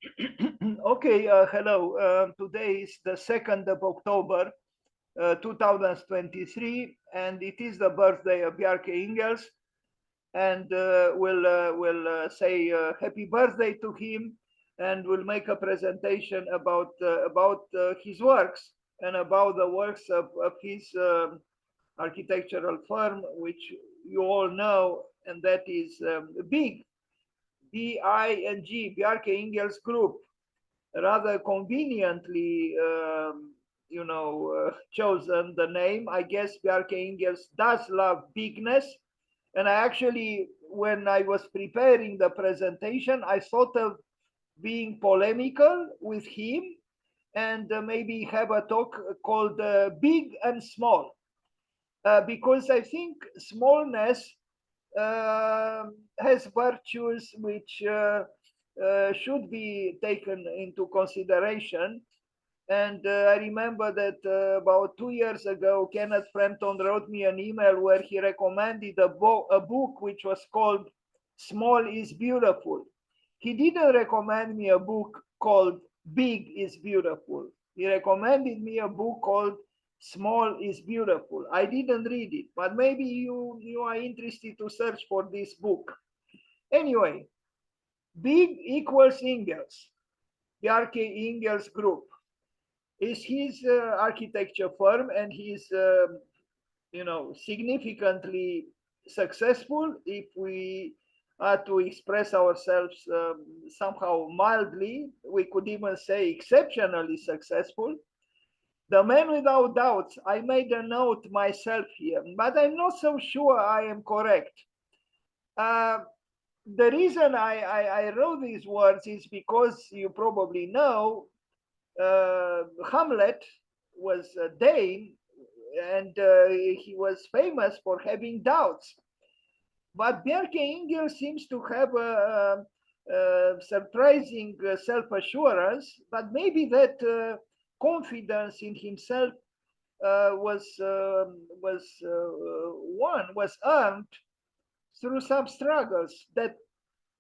Okay, hello. Today is the 2nd of October, 2023, and it is the birthday of Bjarke Ingels. And we'll say happy birthday to him, and we'll make a presentation about his works and about the works of his architectural firm, which you all know, and that is BING, BING, Bjarke Ingels Group, rather conveniently, chosen the name. I guess Bjarke Ingels does love bigness. And I actually, when I was preparing the presentation, I thought of being polemical with him and maybe have a talk called Big and Small. Because I think smallness has virtues which should be taken into consideration. And I remember that about 2 years ago, Kenneth Frampton wrote me an email where he recommended a book which was called Small is Beautiful. He didn't recommend me a book called Big is Beautiful. He recommended me a book called Small is Beautiful. I didn't read it, but maybe you are interested to search for this book. Anyway, Big equals Ingels, Bjarke Ingels Group is his architecture firm, and he's significantly successful, if we are to express ourselves somehow mildly. We could even say exceptionally successful. The man without doubts. I made a note myself here, but I'm not so sure I am correct. uh, the reason I wrote these words is because you probably know Hamlet was a Dane, and he was famous for having doubts. But Bjarke Ingels seems to have a surprising self-assurance, but maybe that confidence in himself was earned through some struggles that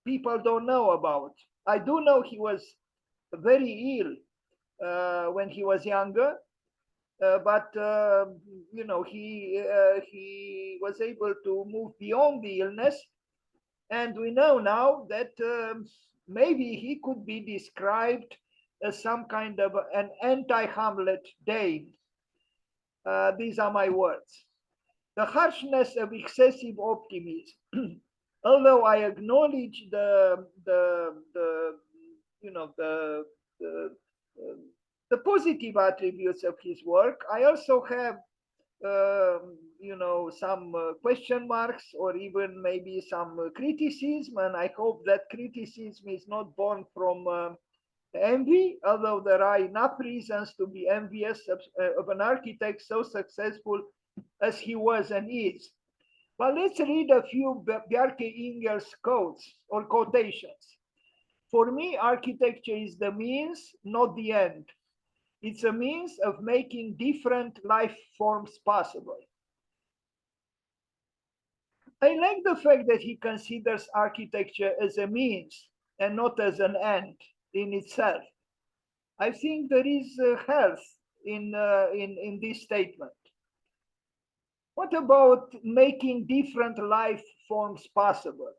people don't know about. I do know he was very ill when he was younger, but he was able to move beyond the illness, and we know now that maybe he could be described as some kind of an anti-Hamlet Dane. These are my words. The harshness of excessive optimism. Although I acknowledge the, uh, the positive attributes of his work, I also have some question marks, or even maybe some criticism, and I hope that criticism is not born from envy, although there are enough reasons to be envious of an architect so successful as he was and is. But let's read a few Bjarke Ingels quotes or quotations. For me, architecture is the means, not the end. It's a means of making different life forms possible. I like the fact that he considers architecture as a means and not as an end in itself. I think there is health in this statement. What about making different life forms possible?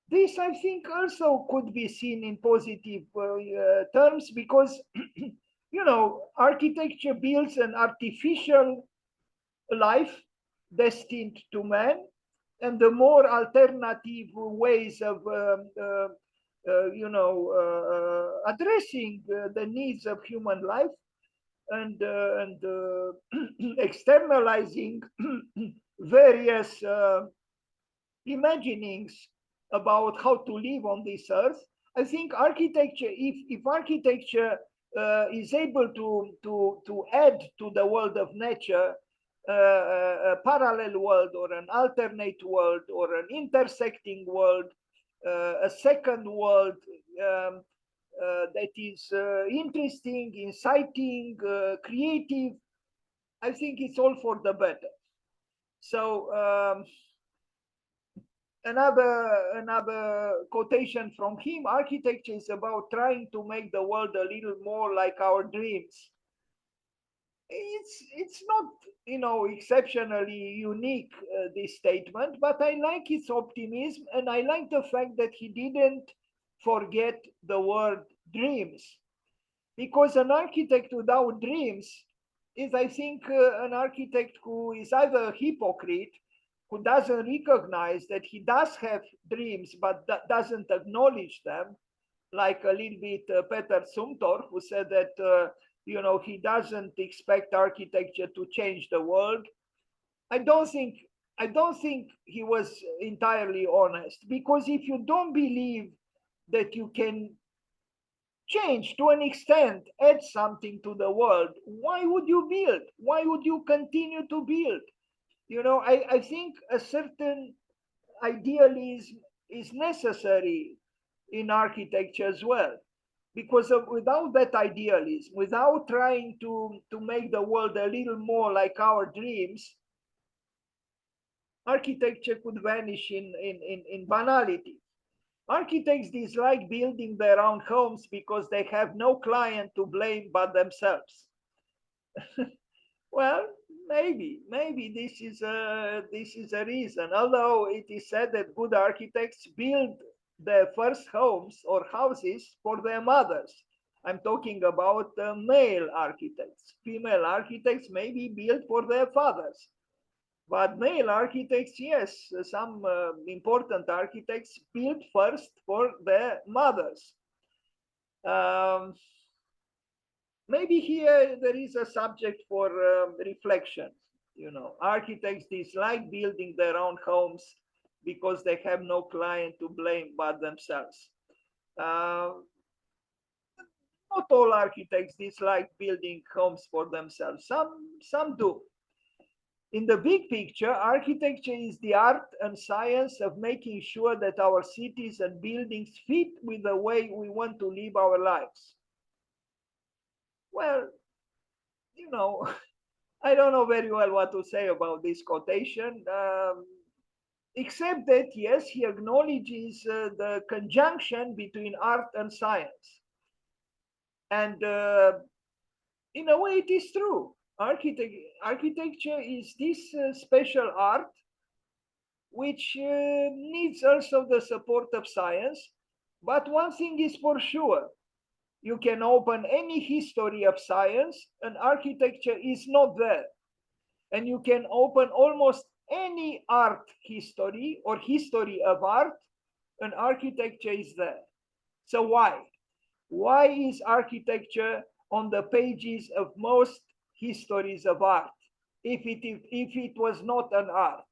This, I think, also could be seen in positive terms, because, architecture builds an artificial life destined to man, and the more alternative ways of addressing the needs of human life, and externalizing various imaginings about how to live on this earth. I think architecture, if architecture is able to add to the world of nature a parallel world, or an alternate world, or an intersecting world, a second world that is interesting, inciting, creative, I think it's all for the better. So Another quotation from him: architecture is about trying to make the world a little more like our dreams. It's not, exceptionally unique, this statement, but I like its optimism, and I like the fact that he didn't forget the word dreams, because an architect without dreams is, I think, an architect who is either a hypocrite, who doesn't recognize that he does have dreams but doesn't acknowledge them, like a little bit Peter Zumthor, who said that he doesn't expect architecture to change the world. I don't think I don't think he was entirely honest, because if you don't believe that you can change to an extent, add something to the world, why would you build? Why would you continue to build? I think a certain idealism is necessary in architecture as well, because without that idealism, without trying to make the world a little more like our dreams, architecture could vanish in banality. Architects dislike building their own homes because they have no client to blame but themselves. Well, maybe this is a reason. Although it is said that good architects build their first homes or houses for their mothers. I'm talking about male architects. Female architects may be built for their fathers. But male architects, yes, some important architects built first for their mothers. Um, Maybe here there is a subject for reflection. Architects dislike building their own homes because they have no client to blame but themselves. Uh, Not all architects dislike building homes for themselves. Some do. In the big picture, architecture is the art and science of making sure that our cities and buildings fit with the way we want to live our lives. Well, you know, I don't know very well what to say about this quotation, except that, yes, he acknowledges the conjunction between art and science. And in a way, it is true. Architecture is this special art which needs also the support of science. But one thing is for sure: you can open any history of science, and architecture is not there. And you can open almost any art history or history of art, and architecture is there. So why? Why is architecture on the pages of most histories of art if it was not an art?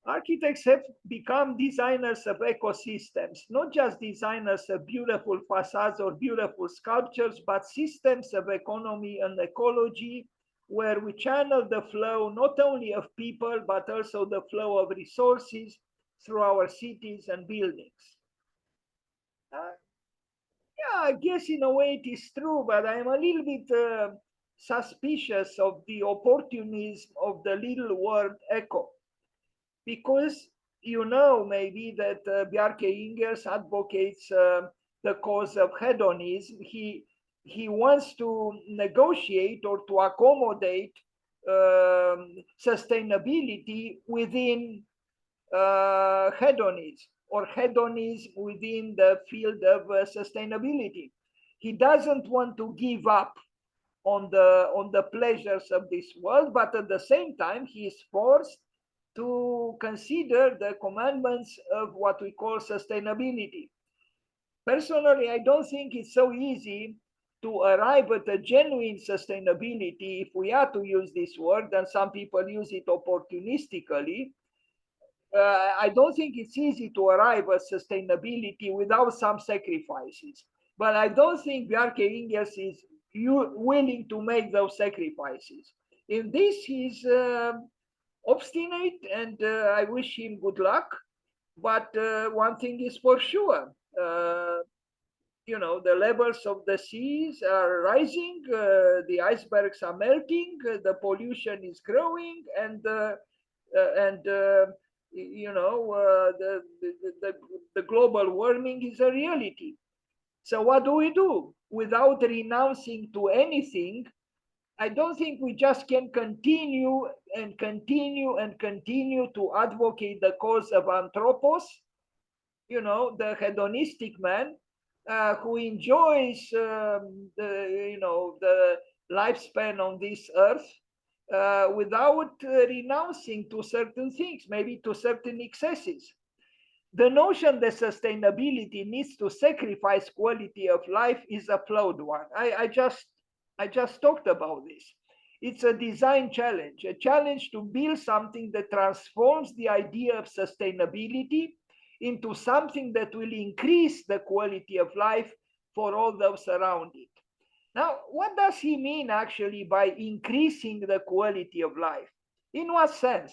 Architects have become designers of ecosystems, not just designers of beautiful facades or beautiful sculptures, but systems of economy and ecology, where we channel the flow not only of people, but also the flow of resources through our cities and buildings. Uh, yeah, I guess in a way it is true, but I'm a little bit suspicious of the opportunism of the little word eco, because maybe that Bjarke Ingels advocates the cause of hedonism. He wants to negotiate or to accommodate sustainability within hedonism, or hedonism within the field of sustainability. He doesn't want to give up on the pleasures of this world, but at the same time he is forced to consider the commandments of what we call sustainability. Personally, I don't think it's so easy to arrive at a genuine sustainability, if we are to use this word, and some people use it opportunistically. I don't think it's easy to arrive at sustainability without some sacrifices. But I don't think Bjarke Ingels is willing to make those sacrifices. In this, he's obstinate, and I wish him good luck. But one thing is for sure: the levels of the seas are rising, the icebergs are melting, the pollution is growing, and and you know, the global warming is a reality. So what do we do? Without renouncing to anything, I don't think we just can continue and continue and continue to advocate the cause of anthropos, you know, the hedonistic man who enjoys the, you know, the lifespan on this earth without renouncing to certain things, maybe to certain excesses. The notion that sustainability needs to sacrifice quality of life is a flawed one. I just talked about this. It's a design challenge, a challenge to build something that transforms the idea of sustainability into something that will increase the quality of life for all those around it. Now, what does he mean actually by increasing the quality of life? In what sense?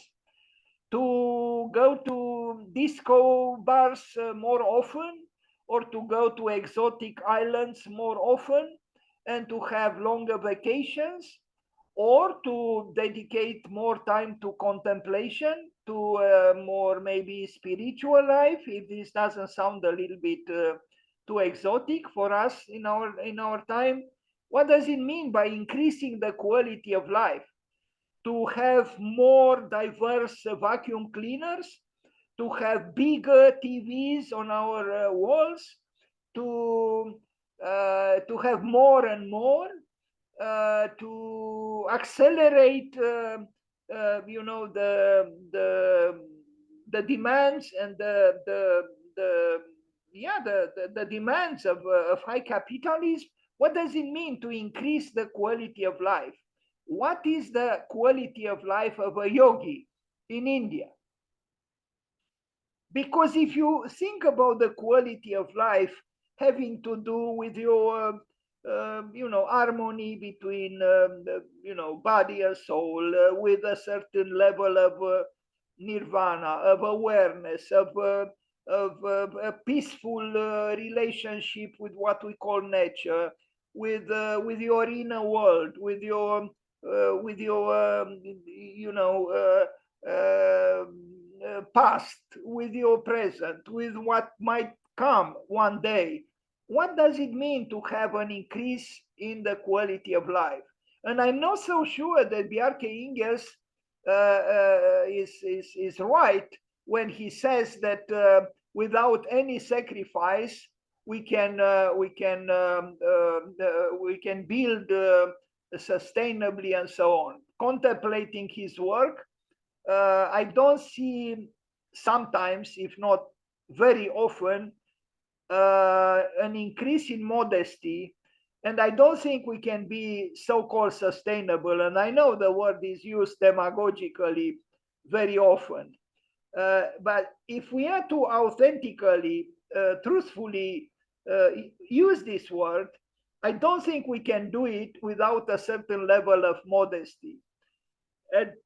To go to disco bars more often, or to go to exotic islands more often, and to have longer vacations, or to dedicate more time to contemplation, to more maybe spiritual life, if this doesn't sound a little bit too exotic for us in our time. What does it mean by increasing the quality of life? To have more diverse vacuum cleaners, to have bigger TVs on our walls, to have more and more, to accelerate, you know, the demands and the demands of high capitalism. What does it mean to increase the quality of life? What is the quality of life of a yogi in India? Because if you think about the quality of life having to do with your you know, harmony between you know, body and soul, with a certain level of nirvana, of awareness, of a peaceful relationship with what we call nature, with your inner world, with your you know, past, with your present, with what might come one day. What does it mean to have an increase in the quality of life? And I'm not so sure that Bjarke Ingels is right when he says that without any sacrifice we can build sustainably and so on. Contemplating his work, I don't see sometimes, if not very often, an increase in modesty, and I don't think we can be so-called sustainable. And I know the word is used demagogically very often, but if we are to authentically, truthfully use this word, I don't think we can do it without a certain level of modesty. And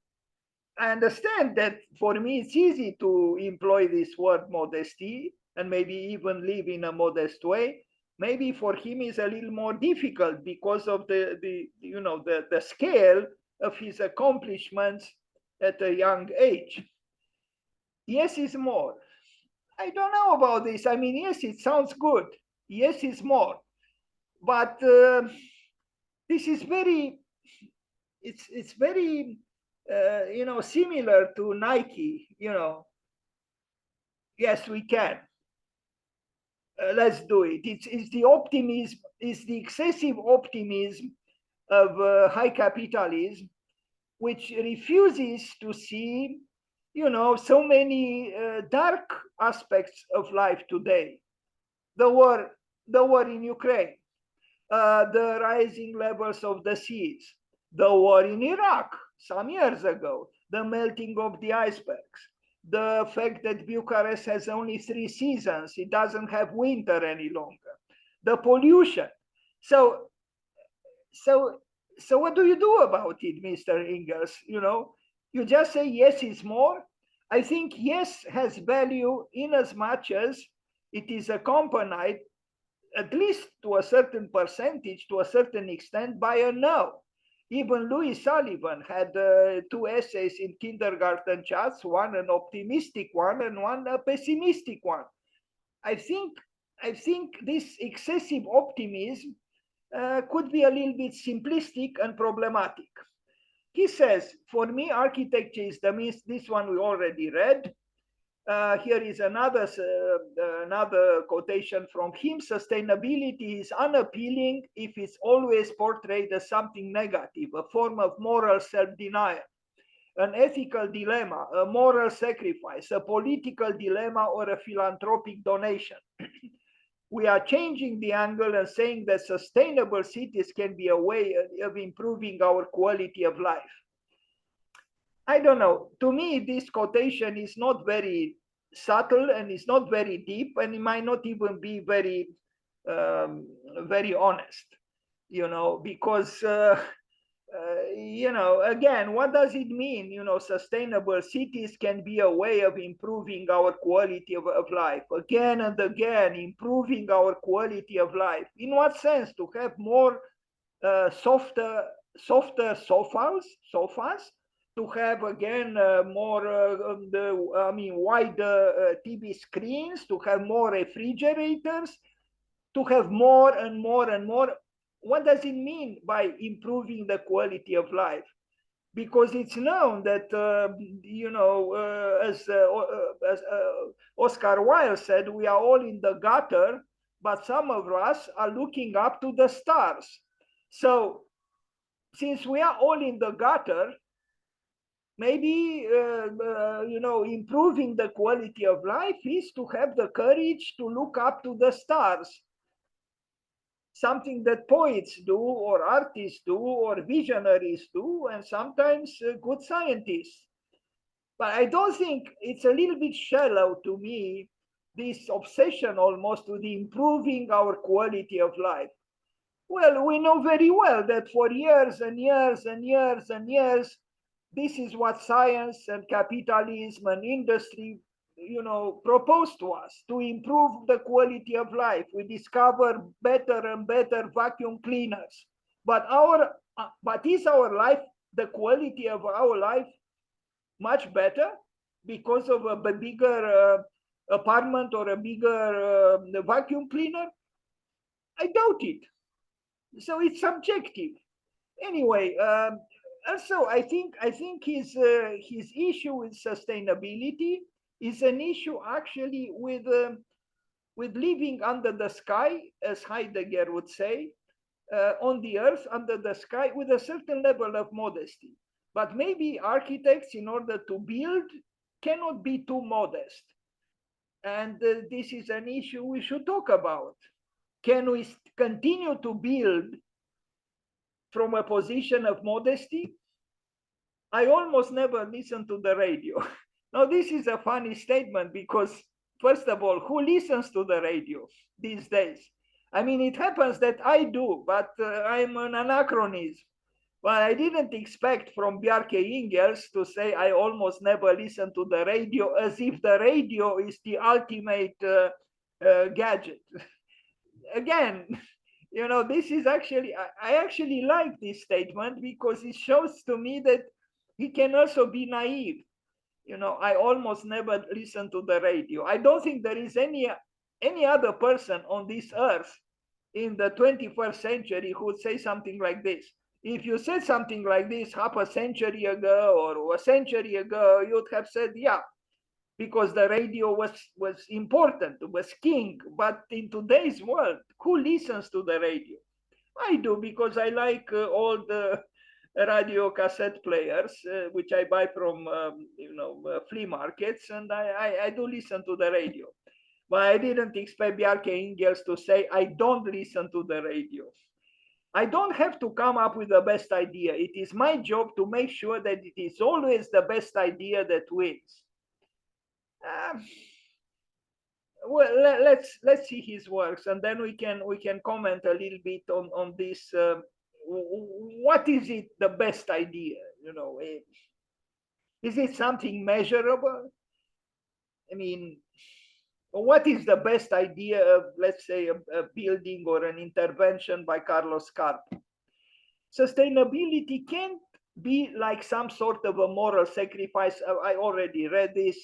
I understand that for me it's easy to employ this word modesty and maybe even live in a modest way. Maybe for him it's a little more difficult because of the you know, the scale of his accomplishments at a young age. Yes is more. I don't know about this. I mean, yes, it sounds good. Yes is more. But this is very, it's very you know, similar to Nike, you know. Yes, we can. Let's do it. It's the optimism, it's the excessive optimism of high capitalism, which refuses to see, you know, so many dark aspects of life today. The war in Ukraine, the rising levels of the seas, the war in Iraq some years ago, the melting of the icebergs, the fact that Bucharest has only 3 seasons, it doesn't have winter any longer, the pollution. So what do you do about it, Mr. Ingels? You know, you just say yes is more. I think yes has value in as much as it is accompanied, at least to a certain percentage, to a certain extent, by a no. Even Louis Sullivan had two essays in kindergarten chats, one an optimistic one and one a pessimistic one. I think this excessive optimism could be a little bit simplistic and problematic. He says, for me, architecture is the means. This one we already read. Here is another quotation from him. Sustainability is unappealing if it's always portrayed as something negative, a form of moral self-denial, an ethical dilemma, a moral sacrifice, a political dilemma, or a philanthropic donation. We are changing the angle and saying that sustainable cities can be a way of improving our quality of life. I don't know. To me, this quotation is not very subtle and it's not very deep, and it might not even be very, very honest, because, again, what does it mean? Sustainable cities can be a way of improving our quality of life. Again and again, improving our quality of life. In what sense? To have more softer sofas, to have again wider TV screens, to have more refrigerators, to have more and more and more. What does it mean by improving the quality of life? Because it's known that as Oscar Wilde said, we are all in the gutter, but some of us are looking up to the stars. So since we are all in the gutter, maybe improving the quality of life is to have the courage to look up to the stars, something that poets do, or artists do, or visionaries do, and sometimes good scientists. But I don't think, it's a little bit shallow to me, this obsession almost with improving our quality of life. Well, we know very well that for years and years and years and years, this is what science and capitalism and industry, proposed to us, to improve the quality of life. We discover better and better vacuum cleaners. But is our life, the quality of our life, much better because of a bigger apartment or a bigger vacuum cleaner? I doubt it. So it's subjective. Anyway, also I think his issue with sustainability is an issue actually with living under the sky, as Heidegger would say, on the earth, under the sky, with a certain level of modesty. But maybe architects, in order to build, cannot be too modest. And this is an issue we should talk about. Can we continue to build from a position of modesty? I almost never listen to the radio. Now, this is a funny statement because, first of all, who listens to the radio these days? I mean, it happens that I do, but I'm an anachronism. Well, I didn't expect from Bjarke Ingels to say I almost never listen to the radio, as if the radio is the ultimate gadget. Again, this is actually, I actually like this statement because it shows to me that he can also be naive. I almost never listen to the radio. I don't think there is any other person on this earth in the 21st century who would say something like this. If you said something like this half a century ago or a century ago, you'd have said, yeah, because the radio was important, was king. But in today's world, who listens to the radio? I do, because I like all the radio cassette players, which I buy from flea markets, and I do listen to the radio. But I didn't expect Bjarke Ingels to say, I don't listen to the radio. I don't have to come up with the best idea. It is my job to make sure that it is always the best idea that wins. Well, let's see his works, and then we can comment a little bit on this. What is it, the best idea? Is it something measurable? I mean, what is the best idea of, let's say, a building or an intervention by Carlos Carp? Sustainability can't be like some sort of a moral sacrifice. I already read this,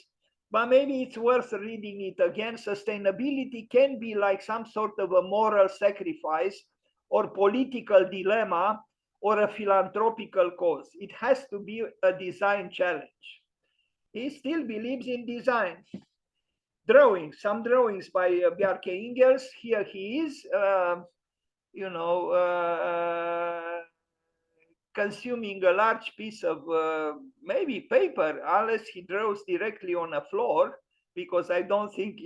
but maybe it's worth reading it again. Sustainability can be like some sort of a moral sacrifice or political dilemma or a philanthropical cause. It has to be a design challenge. He still believes in design. Drawings, some drawings by Bjarke Ingels. Here he is, you know, consuming a large piece of maybe paper, unless he draws directly on a floor, because I don't think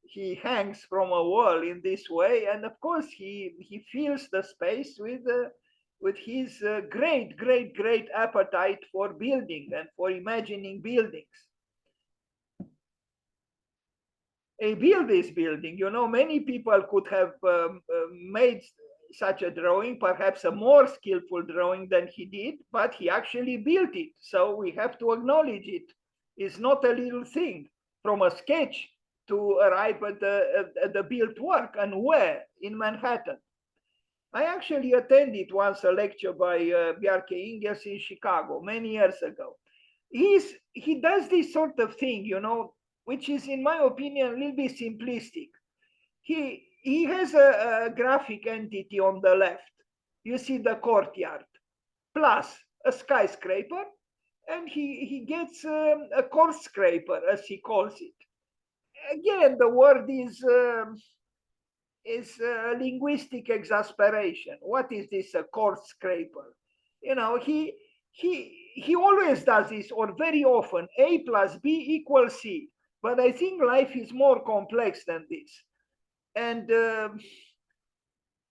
he hangs from a wall in this way. And of course, he fills the space with his great appetite for building and for imagining buildings. Build this building. You know, many people could have made such a drawing, perhaps a more skillful drawing than he did, but he actually built it. So we have to acknowledge it. It's not a little thing, from a sketch to arrive at the built work. And where? In Manhattan. I actually attended once a lecture by Bjarke Ingels in Chicago many years ago. He does this sort of thing, you know, which is, in my opinion, a little bit simplistic. He has a graphic entity on the left. You see the courtyard, plus a skyscraper, and he gets a court scraper, as he calls it. Again, the word is linguistic exasperation. What is this, a court scraper? You know, he always does this, or very often, A plus B equals C. But I think life is more complex than this. And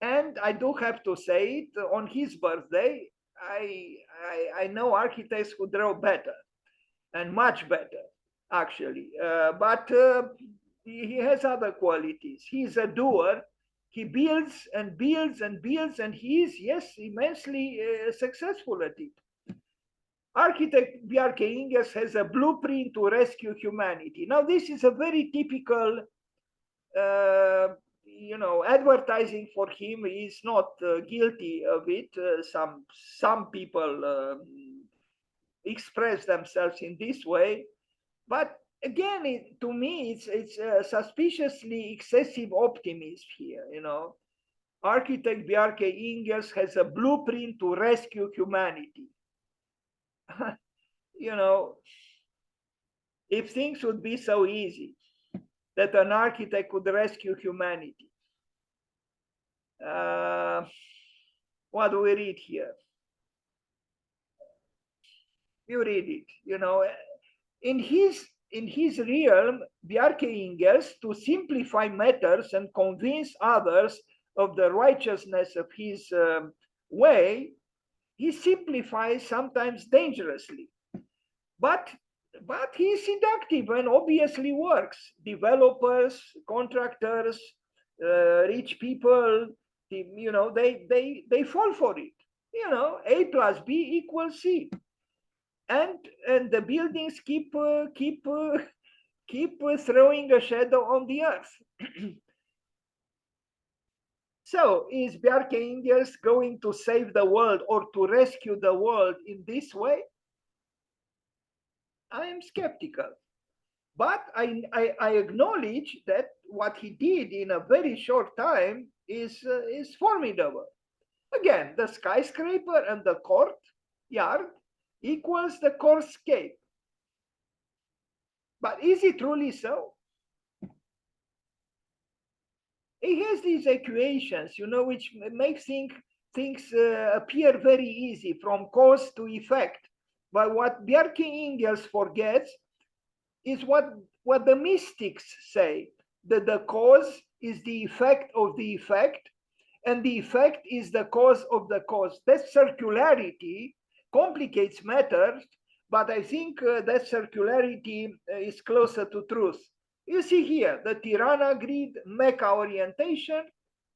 I do have to say it, on his birthday, I know architects who draw better, and much better, actually. But he has other qualities. He's a doer. He builds and builds and builds, and he is, yes, immensely successful at it. Architect Bjarke Ingels has a blueprint to rescue humanity. Now, this is a very typical, you know, advertising for him. Is not guilty of it. Some people express themselves in this way, but again, to me, it's suspiciously excessive optimism here. You know, architect Bjarke Ingels has a blueprint to rescue humanity. You know, if things would be so easy that an architect could rescue humanity, what do we read here? You read it. You know, in his realm, Bjarke Ingels, to simplify matters and convince others of the righteousness of his way, he simplifies sometimes dangerously. But he's seductive and obviously works. Developers, contractors, rich people, you know, they fall for it. You know, A plus B equals C. And the buildings keep throwing a shadow on the earth. So is Bjarke Ingels going to save the world or to rescue the world in this way? I am skeptical. But I acknowledge that what he did in a very short time is formidable. Again, the skyscraper and the courtyard equals the courtscape. But is it truly so? He has these equations, you know, which make things appear very easy, from cause to effect. But what Bjarke Ingels forgets is what the mystics say, that the cause is the effect of the effect, and the effect is the cause of the cause. That circularity complicates matters, but I think that circularity is closer to truth. You see here, the Tirana grid, Mecca orientation,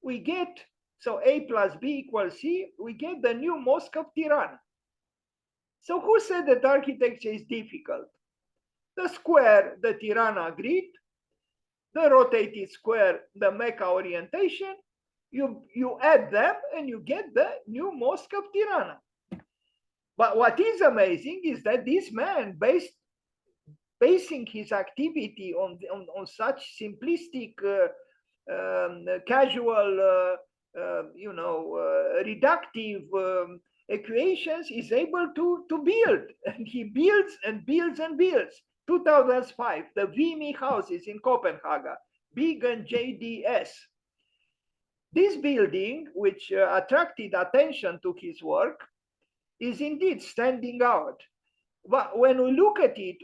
we get, so A plus B equals C, we get the new mosque of Tirana. So who said that architecture is difficult? The square, the Tirana grid, the rotated square, the Mecca orientation, You add them and you get the new Mosque of Tirana. But what is amazing is that this man, basing his activity on such simplistic, casual, reductive equations, is able to build. And he builds and builds and builds. 2005, the Vimy houses in Copenhagen, big and JDS. This building, which attracted attention to his work, is indeed standing out. But when we look at it,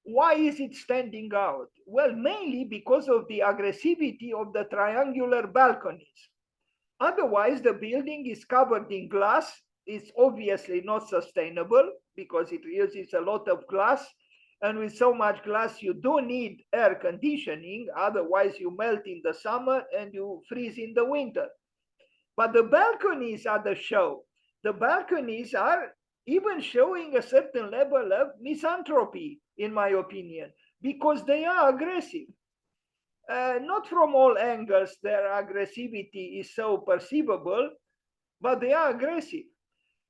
why is it standing out? Well, mainly because of the aggressivity of the triangular balconies. Otherwise, the building is covered in glass. It's obviously not sustainable because it uses a lot of glass. And with so much glass, you do need air conditioning. Otherwise, you melt in the summer and you freeze in the winter. But the balconies are the show. The balconies are even showing a certain level of misanthropy, in my opinion, because they are aggressive. Not from all angles their aggressivity is so perceivable, but they are aggressive.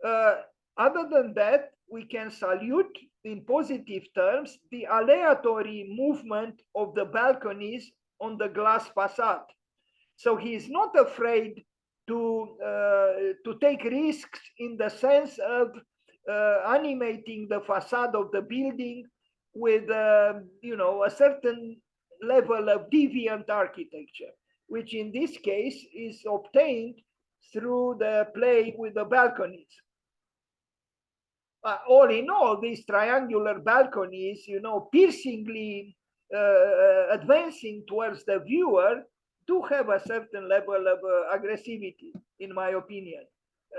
Other than that, we can salute in positive terms the aleatory movement of the balconies on the glass facade. So he is not afraid to take risks in the sense of animating the facade of the building with a certain level of deviant architecture, which in this case is obtained through the play with the balconies. All in all, these triangular balconies, piercingly advancing towards the viewer, do have a certain level of aggressivity, in my opinion.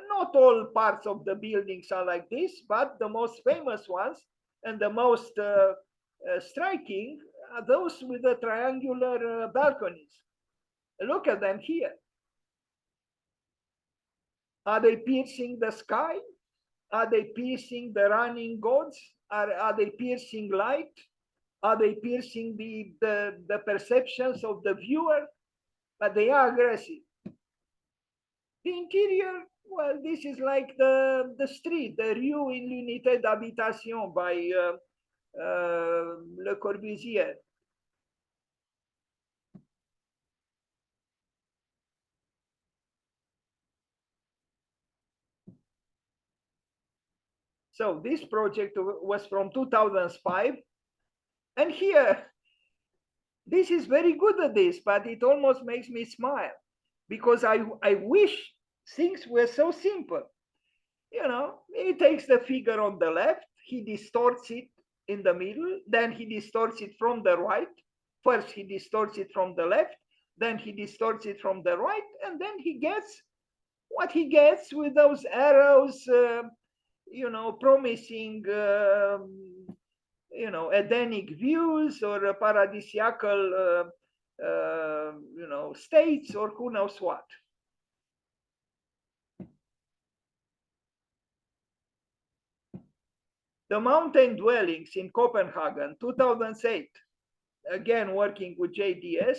Not all parts of the buildings are like this, but the most famous ones and the most striking are those with the triangular balconies. Look at them here. Are they piercing the sky? Are they piercing the running gods? Are they piercing light? Are they piercing the perceptions of the viewer? But they are aggressive. The interior, well, this is like the street, the Rue in l'unité d'habitation by Le Corbusier. So this project was from 2005. And here, this is very good at this, but it almost makes me smile because I wish things were so simple. He takes the figure on the left, he distorts it in the middle, then he distorts it from the right. First, he distorts it from the left, then he distorts it from the right, and then he gets what he gets with those arrows, promising, Edenic views or paradisiacal, states or who knows what. The mountain dwellings in Copenhagen, 2008, again working with JDS,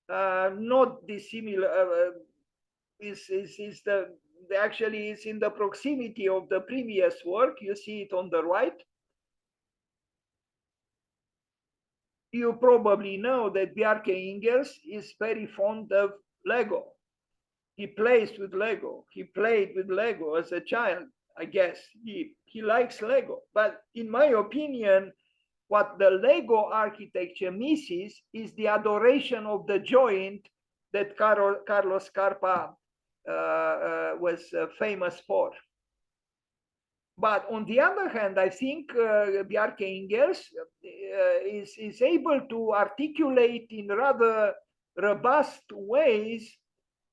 not dissimilar, actually is in the proximity of the previous work. You see it on the right. You probably know that Bjarke Ingels is very fond of Lego. He plays with Lego. He played with Lego as a child, I guess. He likes Lego. But in my opinion, what the Lego architecture misses is the adoration of the joint that Carlos Scarpa was famous for. But on the other hand, I think Bjarke Ingels is able to articulate in rather robust ways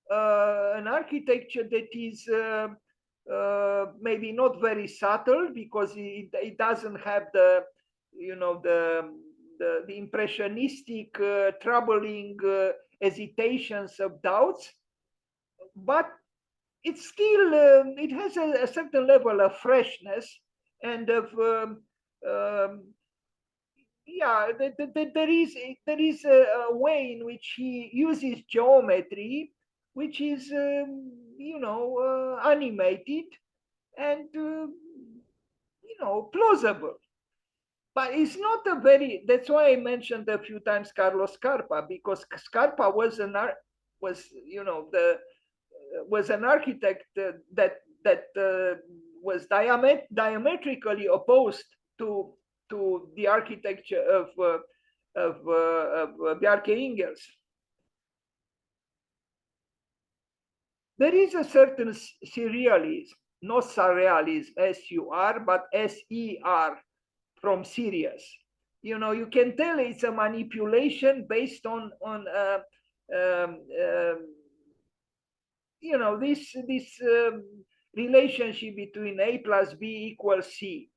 an architecture that is maybe not very subtle because it doesn't have the impressionistic troubling hesitations of doubts, but it's still it has a certain level of freshness and of there is a way in which he uses geometry which is, animated and, plausible. But it's not a very. That's why I mentioned a few times Carlos Scarpa, because Scarpa was was an architect that was diametrically opposed to the architecture of Bjarke Ingels. There is a certain surrealism, not surrealism, S-U-R, but S-E-R, from serious. You can tell it's a manipulation based on this relationship between A plus B equals C.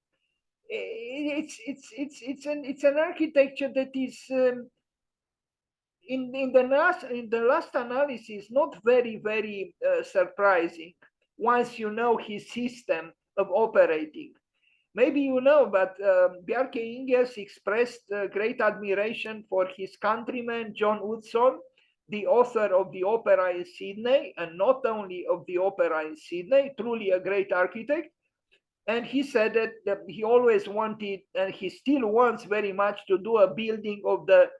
It's an architecture that is, in the last analysis, not very surprising once you know his system of operating. Maybe you know, but Bjarke Ingels expressed great admiration for his countryman John Utzon, the author of the opera in Sydney, and not only of the opera in Sydney, truly a great architect. And he said that he always wanted, and he still wants very much, to do a building of the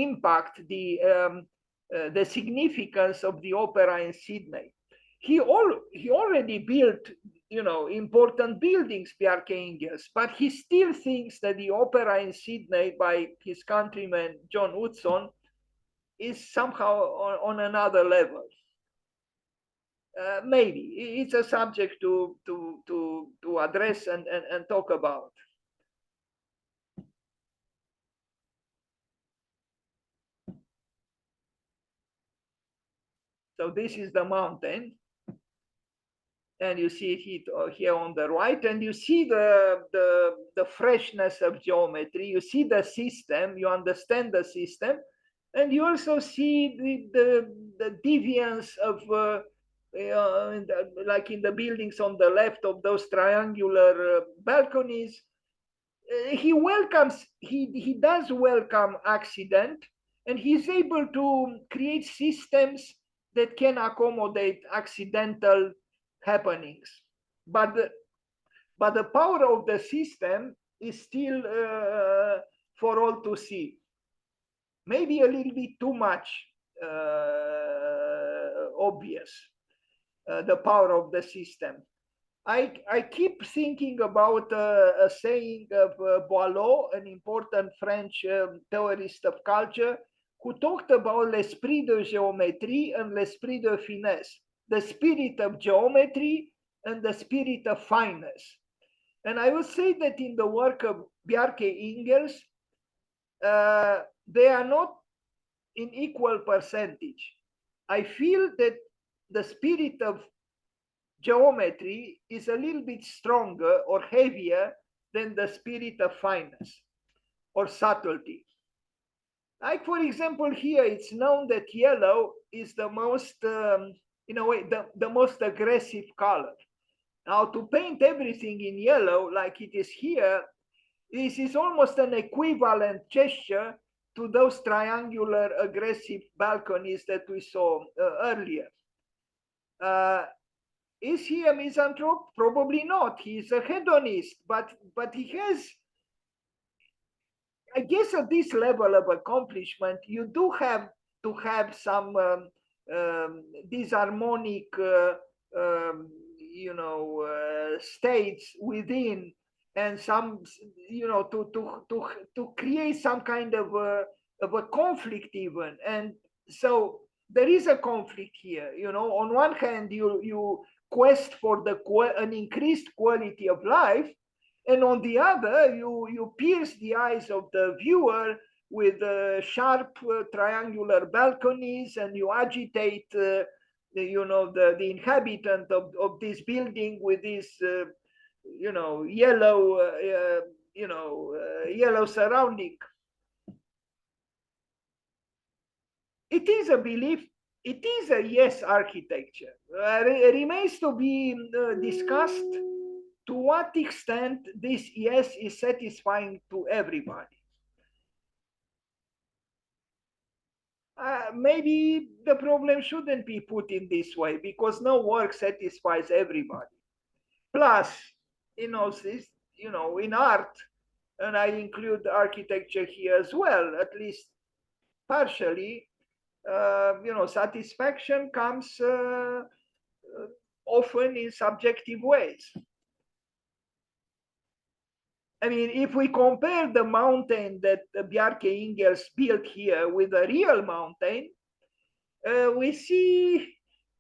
impact, the significance of the opera in Sydney. He already built, important buildings, Bjarke Ingels, but he still thinks that the opera in Sydney by his countryman John Utzon is somehow on another level. Maybe it's a subject to address and talk about. So this is the mountain, and you see it here on the right, and you see the freshness of geometry. You see the system. You understand the system, and you also see the deviance of. Like in the buildings on the left of those triangular balconies, he does welcome accident, and he's able to create systems that can accommodate accidental happenings. But the power of the system is still for all to see. Maybe a little bit too much obvious. The power of the system. I keep thinking about a saying of Boileau, an important French theorist of culture, who talked about l'esprit de géométrie and l'esprit de finesse, the spirit of geometry and the spirit of fineness. And I would say that in the work of Bjarke Ingels, they are not in equal percentage. I feel that the spirit of geometry is a little bit stronger or heavier than the spirit of fineness or subtlety. Like, for example, here it's known that yellow is the most, in a way, the most aggressive color. Now, to paint everything in yellow like it is here, this is almost an equivalent gesture to those triangular aggressive balconies that we saw earlier. Is he a misanthrope? Probably not. He's a hedonist, but he has, I guess, at this level of accomplishment, you do have to have some disharmonic, states within, and some, to create some kind of a conflict even. And so there is a conflict here. On one hand, you quest for an increased quality of life, and on the other, you pierce the eyes of the viewer with sharp triangular balconies, and you agitate the inhabitant of this building with this yellow surrounding. It is a belief. It is a yes architecture. It remains to be discussed to what extent this yes is satisfying to everybody. maybe the problem shouldn't be put in this way, because no work satisfies everybody. Plus, this, in art, and I include architecture here as well, at least partially, satisfaction comes often in subjective ways. I mean, if we compare the mountain that Bjarke Ingels built here with a real mountain, we see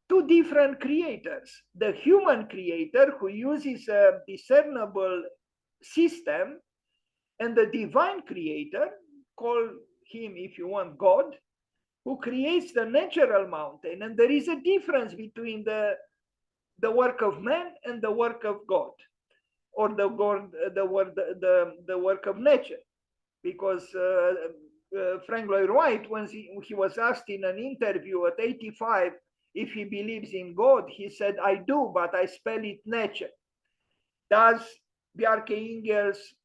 two different creators. The human creator, who uses a discernible system, and the divine creator, call him if you want God, who creates the natural mountain. And there is a difference between the work of man and the work of God, or the work of nature. Because Frank Lloyd Wright, when he was asked in an interview at 85 if he believes in God, he said, "I do, but I spell it nature." Does Bjarke Ingels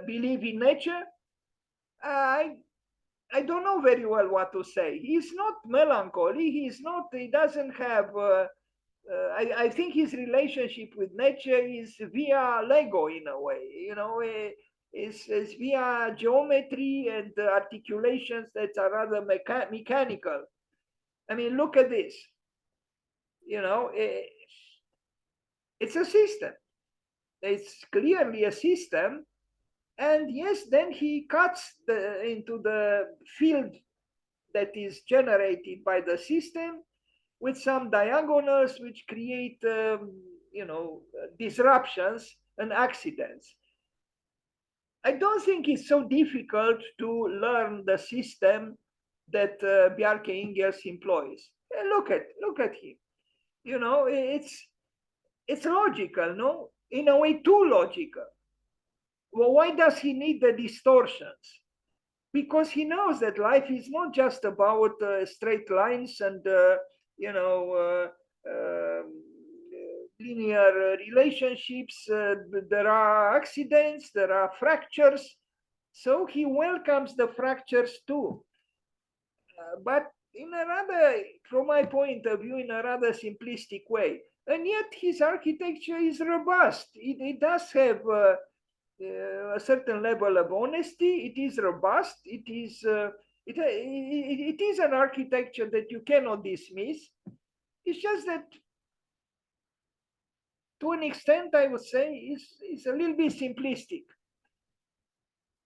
believe in nature? I don't know very well what to say. He's not melancholy. He doesn't have, I think his relationship with nature is via Lego in a way, it's via geometry and articulations that are rather mechanical. I mean, look at this. It's a system. It's clearly a system. And yes, then he cuts into the field that is generated by the system with some diagonals which create, disruptions and accidents. I don't think it's so difficult to learn the system that Bjarke Ingels employs. Look at him. It's logical, no? In a way, too logical. Well, why does he need the distortions? Because he knows that life is not just about straight lines and linear relationships. There are accidents, there are fractures, so he welcomes the fractures too. But in a rather, from my point of view, in a rather simplistic way. And yet his architecture is robust. It does have a certain level of honesty. It is robust. It is an architecture that you cannot dismiss. It's just that, to an extent, I would say, is a little bit simplistic.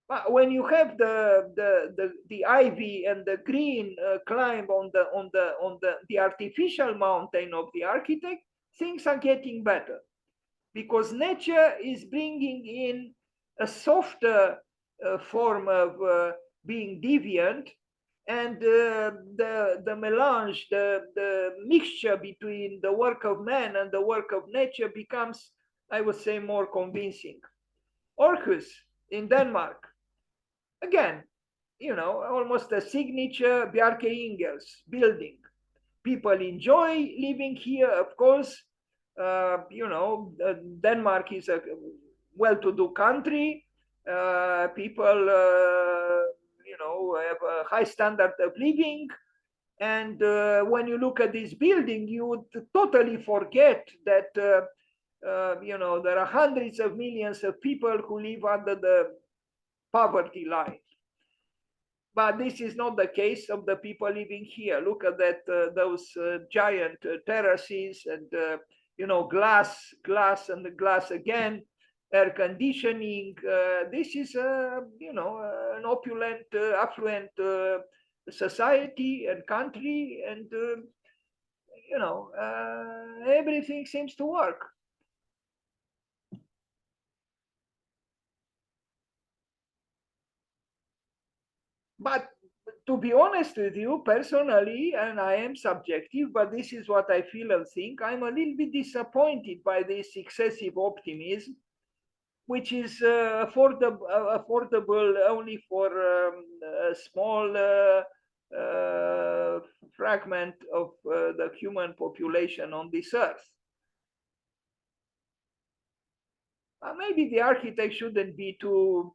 But when you have the ivy and the green climb on the artificial mountain of the architect, things are getting better, because nature is bringing in a softer form of being deviant, and the melange, the mixture between the work of man and the work of nature becomes, I would say, more convincing. Aarhus in Denmark, again, almost a signature Bjarke Ingels building. People enjoy living here, of course. Denmark is a well-to-do country. People, have a high standard of living. And when you look at this building, you would totally forget that, there are hundreds of millions of people who live under the poverty line. But this is not the case of the people living here. Look at that; those giant terraces and glass and glass again, air conditioning. This is an opulent, affluent society and country, and everything seems to work. But to be honest with you, personally, and I am subjective, but this is what I feel and think, I'm a little bit disappointed by this excessive optimism, which is affordable only for a small fragment of the human population on this earth. Maybe the architect shouldn't be too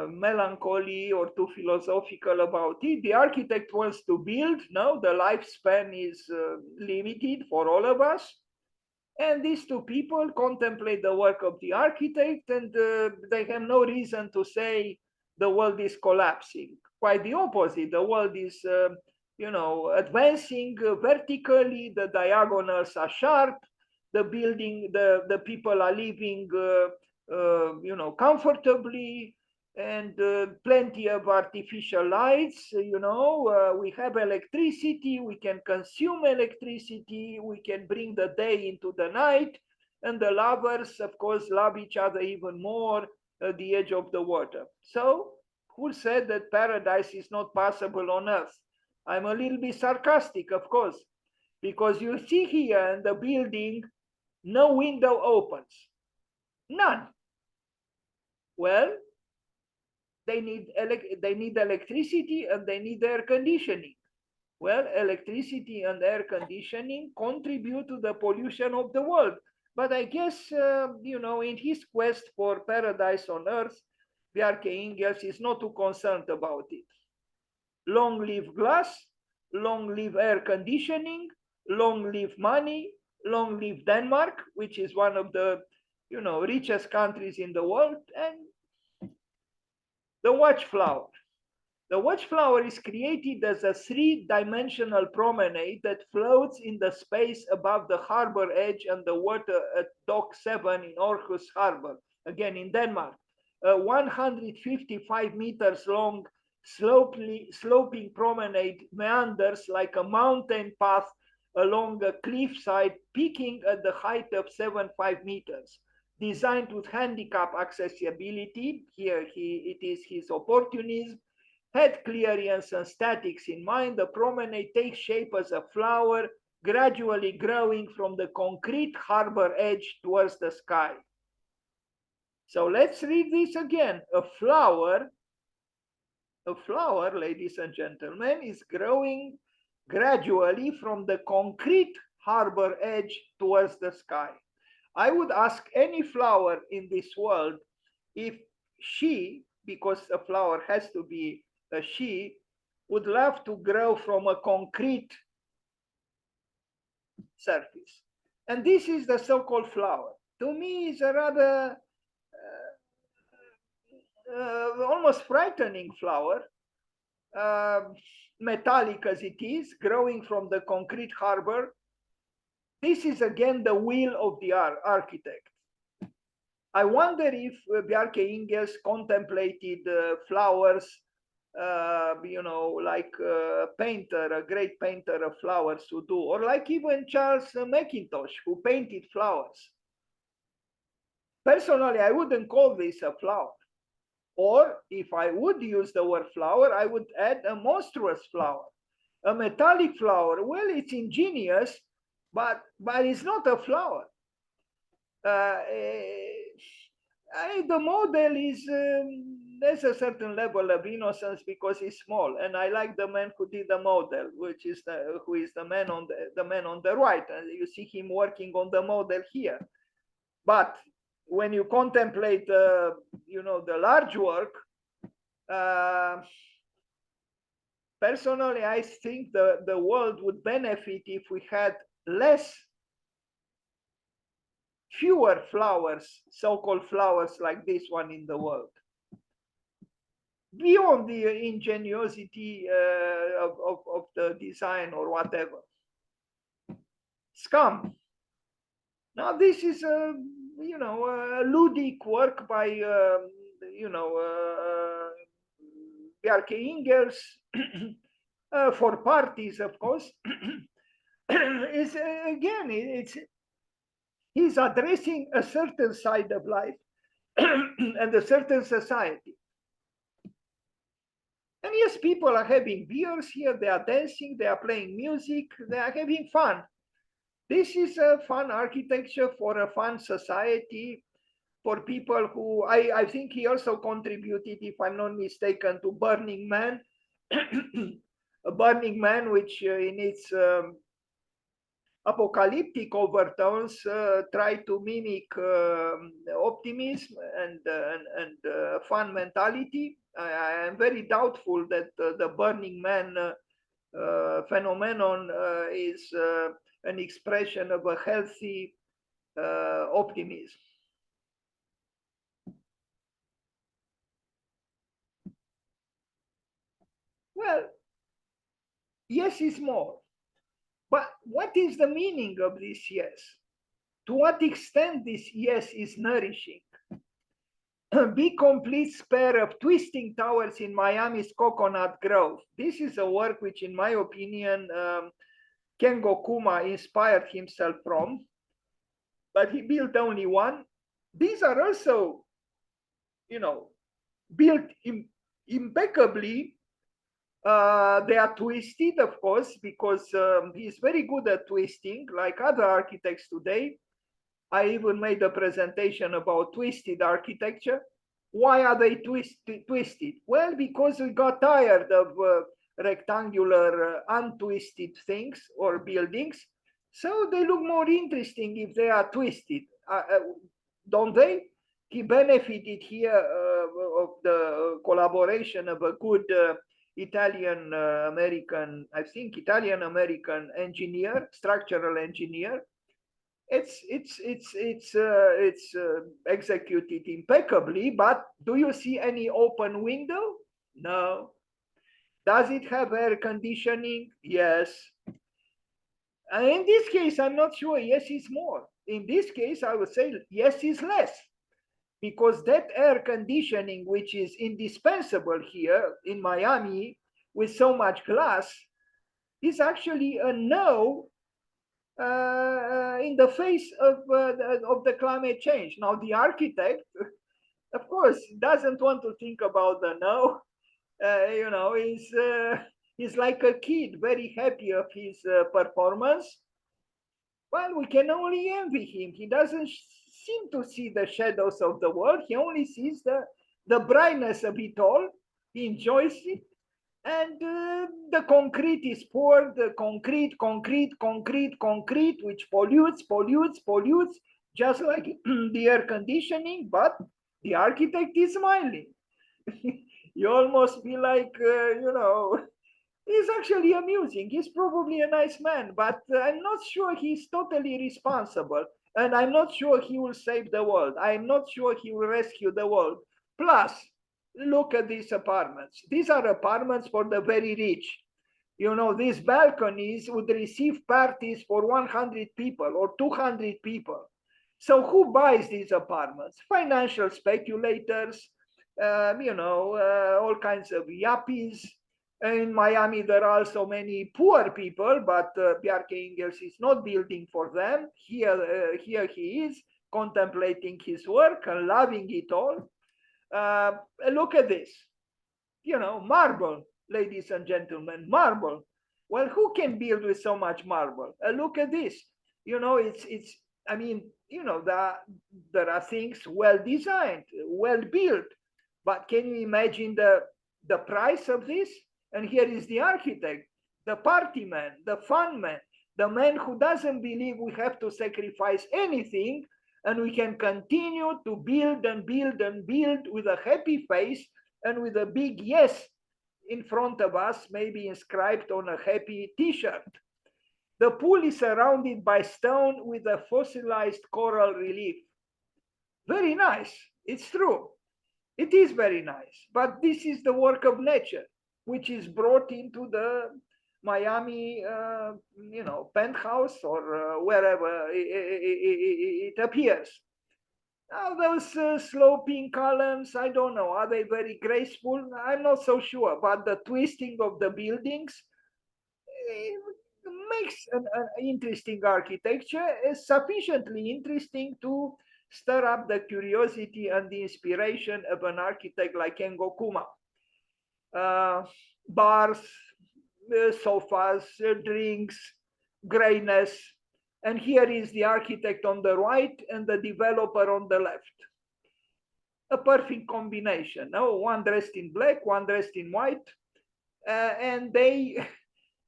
melancholy or too philosophical about it. The architect wants to build. No, the lifespan is limited for all of us. And these two people contemplate the work of the architect, and they have no reason to say the world is collapsing. Quite the opposite. The world is, advancing vertically. The diagonals are sharp. The building, the people are living, comfortably, and plenty of artificial lights. We have electricity, we can consume electricity, we can bring the day into the night, and the lovers, of course, love each other even more at the edge of the water. So who said that paradise is not possible on earth? I'm a little bit sarcastic, of course, because you see here in the building, no window opens, none. Well, they need electricity and they need air conditioning. Well, electricity and air conditioning contribute to the pollution of the world. But I guess, in his quest for paradise on earth, Bjarke Ingels is not too concerned about it. Long live glass, long live air conditioning, long live money, long live Denmark, which is one of the, richest countries in the world, and the watchflower. The watchflower is created as a three-dimensional promenade that floats in the space above the harbor edge and the water at Dock 7 in Aarhus Harbor, again in Denmark. A 155 meters long sloping promenade meanders like a mountain path along a cliffside, peaking at the height of 75 meters. Designed with handicap accessibility, here it is his opportunism, head clearance and statics in mind, the promenade takes shape as a flower, gradually growing from the concrete harbor edge towards the sky. So let's read this again. A flower, ladies and gentlemen, is growing gradually from the concrete harbor edge towards the sky. I would ask any flower in this world if she, because a flower has to be a she, would love to grow from a concrete surface. And this is the so-called flower. To me, is a rather almost frightening flower, metallic as it is, growing from the concrete harbor. This is again the will of the architect. I wonder if Bjarke Ingels contemplated flowers, like a painter, a great painter of flowers would do, or like even Charles Mackintosh, who painted flowers. Personally, I wouldn't call this a flower. Or if I would use the word flower, I would add a monstrous flower. A metallic flower, well, it's ingenious, but it's not a flower. The model is there's a certain level of innocence because he's small, and I like the man who did the model, which is who is the man on the right, and you see him working on the model here. But when you contemplate, the large work, personally, I think the world would benefit if we had fewer flowers, so-called flowers like this one in the world. Beyond the ingenuity of the design or whatever. Scum. Now this is a ludic work by Bjarke Ingels for parties, of course. He's addressing a certain side of life and a certain society. And yes, people are having beers here, they are dancing, they are playing music, they are having fun. This is a fun architecture for a fun society, for people who, I think he also contributed, if I'm not mistaken, to Burning Man. A Burning Man, which in its apocalyptic overtones try to mimic optimism and fun mentality. I am very doubtful that the Burning Man phenomenon is an expression of a healthy optimism. Well, yes is more. But what is the meaning of this yes? To what extent this yes is nourishing? Big complete pair of twisting towers in Miami's Coconut Grove. This is a work which, in my opinion, Dan Coma inspired himself from, but he built only one. These are also, built impeccably. They are twisted, of course, because he's very good at twisting, like other architects today. I even made a presentation about twisted architecture. Why are they twisted? Well, because we got tired of rectangular, untwisted things or buildings. So they look more interesting if they are twisted, don't they? He benefited here of the collaboration of a good Italian American, I think Italian American engineer, structural engineer. It's executed impeccably, but do you see any open window? No. Does it have air conditioning? Yes. In this case, I'm not sure yes is more. In this case, I would say yes is less, because that air conditioning, which is indispensable here in Miami with so much glass, is actually a no in the face of the climate change. Now, the architect, of course, doesn't want to think about the no. He's like a kid, very happy of his performance. Well, we can only envy him. He doesn't seem to see the shadows of the world. He only sees the brightness of it all. He enjoys it. And the concrete is poured, the concrete, which pollutes, just like the air conditioning, but the architect is smiling. You almost feel like, he's actually amusing. He's probably a nice man, but I'm not sure he's totally responsible. And I'm not sure he will save the world. I'm not sure he will rescue the world. Plus, look at these apartments. These are apartments for the very rich. These balconies would receive parties for 100 people or 200 people. So who buys these apartments? Financial speculators, all kinds of yuppies. In Miami, there are also many poor people, but Bjarke Ingels is not building for them. Here he is contemplating his work and loving it all. Look at this. Marble, ladies and gentlemen, marble. Well, who can build with so much marble? Look at this. There are things well designed, well built, but can you imagine the price of this? And here is the architect, the party man, the fun man, the man who doesn't believe we have to sacrifice anything and we can continue to build and build and build with a happy face and with a big yes in front of us, maybe inscribed on a happy t-shirt. The pool is surrounded by stone with a fossilized coral relief. Very nice. It's true. It is very nice. But this is the work of nature, which is brought into the Miami, penthouse or wherever it appears. Now, those sloping columns, I don't know, are they very graceful? I'm not so sure, but the twisting of the buildings makes an interesting architecture, is sufficiently interesting to stir up the curiosity and the inspiration of an architect like Dan Coma. Bars, sofas, drinks, grayness. And here is the architect on the right and the developer on the left. A perfect combination. One dressed in black, one dressed in white. And they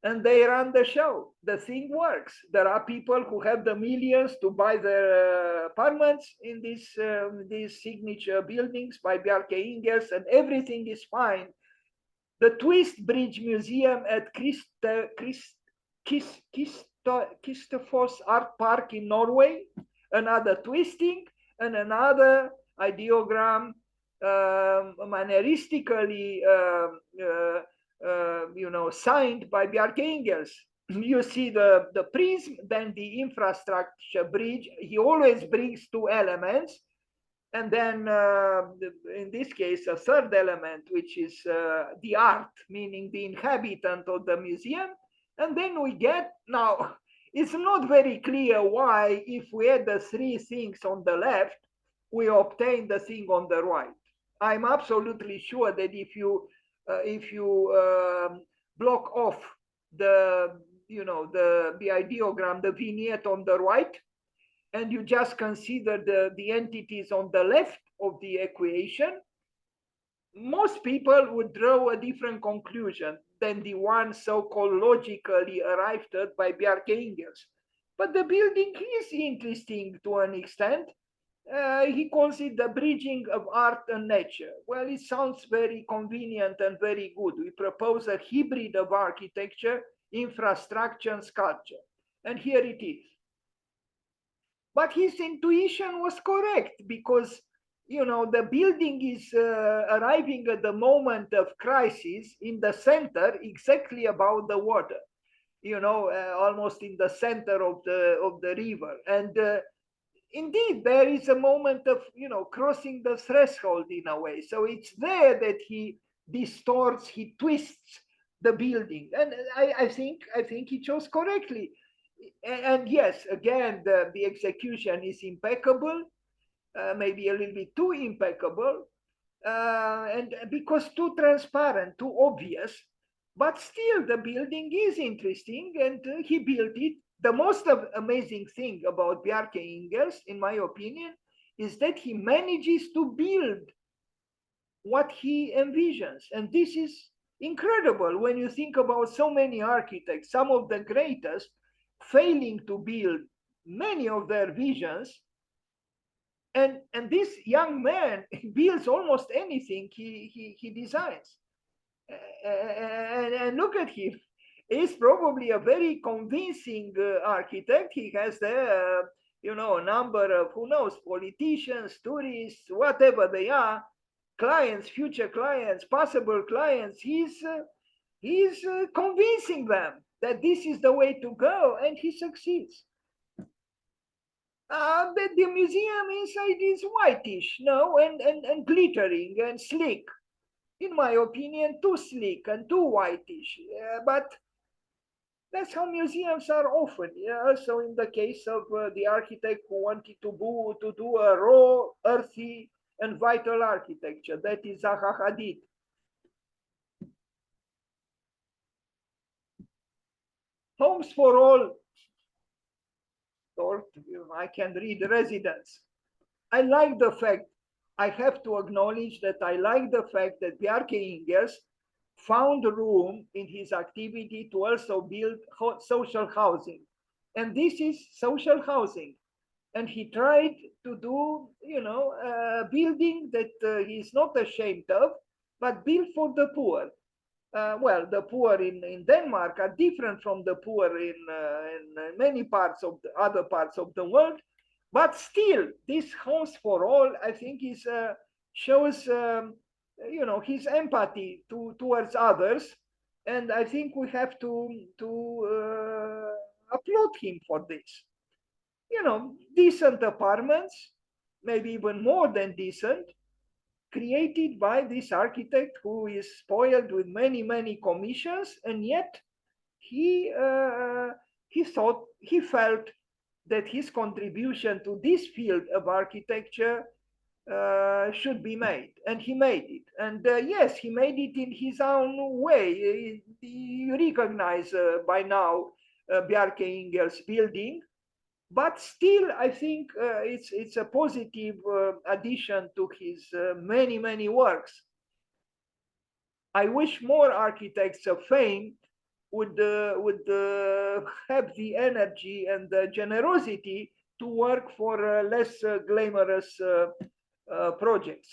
and they run the show. The thing works. There are people who have the millions to buy their apartments in these signature buildings by Bjarke Ingels, and everything is fine. The Twist Bridge Museum at Kistefos Art Park in Norway, another twisting, and another ideogram, manneristically signed by Bjarke Ingels. You see the prism, then the infrastructure bridge. He always brings two elements, and then in this case a third element, which is the art, meaning the inhabitant of the museum. And then we get, now it's not very clear why, if we add the three things on the left, we obtain the thing on the right. I'm absolutely sure that if you block off the ideogram, the vignette on the right, and you just consider the entities on the left of the equation, most people would draw a different conclusion than the one so-called logically arrived at by Bjarke Ingels. But the building is interesting to an extent. He calls it the bridging of art and nature. Well, it sounds very convenient and very good. We propose a hybrid of architecture, infrastructure, and sculpture. And here it is. But his intuition was correct, because the building is arriving at the moment of crisis in the center, exactly above the water, almost in the center of the river. And indeed, there is a moment of crossing the threshold in a way. So it's there that he distorts, he twists the building, and I think he chose correctly. And yes, again, the execution is impeccable, maybe a little bit too impeccable, and because too transparent, too obvious. But still, the building is interesting, and he built it. The most amazing thing about Bjarke Ingels, in my opinion, is that he manages to build what he envisions. And this is incredible when you think about so many architects, some of the greatest, failing to build many of their visions. And this young man builds almost anything he designs. And look at him. He's probably a very convincing architect. He has there, a number of, who knows, politicians, tourists, whatever they are, clients, future clients, possible clients. He's convincing them that this is the way to go, and he succeeds. The museum inside is whitish, no, and glittering and sleek. In my opinion, too sleek and too whitish. But that's how museums are often. Also, in the case of the architect who wanted to do a raw, earthy, and vital architecture, that is Zaha Hadid. Homes for all, or I can read residence. I like the fact, I have to acknowledge that I like the fact that Bjarke Ingels found room in his activity to also build social housing. And this is social housing. And he tried to do, a building that he's not ashamed of, but built for the poor. Well, the poor in Denmark are different from the poor in many parts of the other parts of the world. But still, this Homes for All, I think, shows his empathy towards others, and I think we have to applaud him for this. Decent apartments, maybe even more than decent, created by this architect who is spoiled with many commissions, and yet he felt that his contribution to this field of architecture should be made, and he made it. And yes, he made it in his own way. You recognize by now Bjarke Ingels' building, but still, I think it's a positive addition to his many works. I wish more architects of fame have the energy and the generosity to work for less glamorous projects.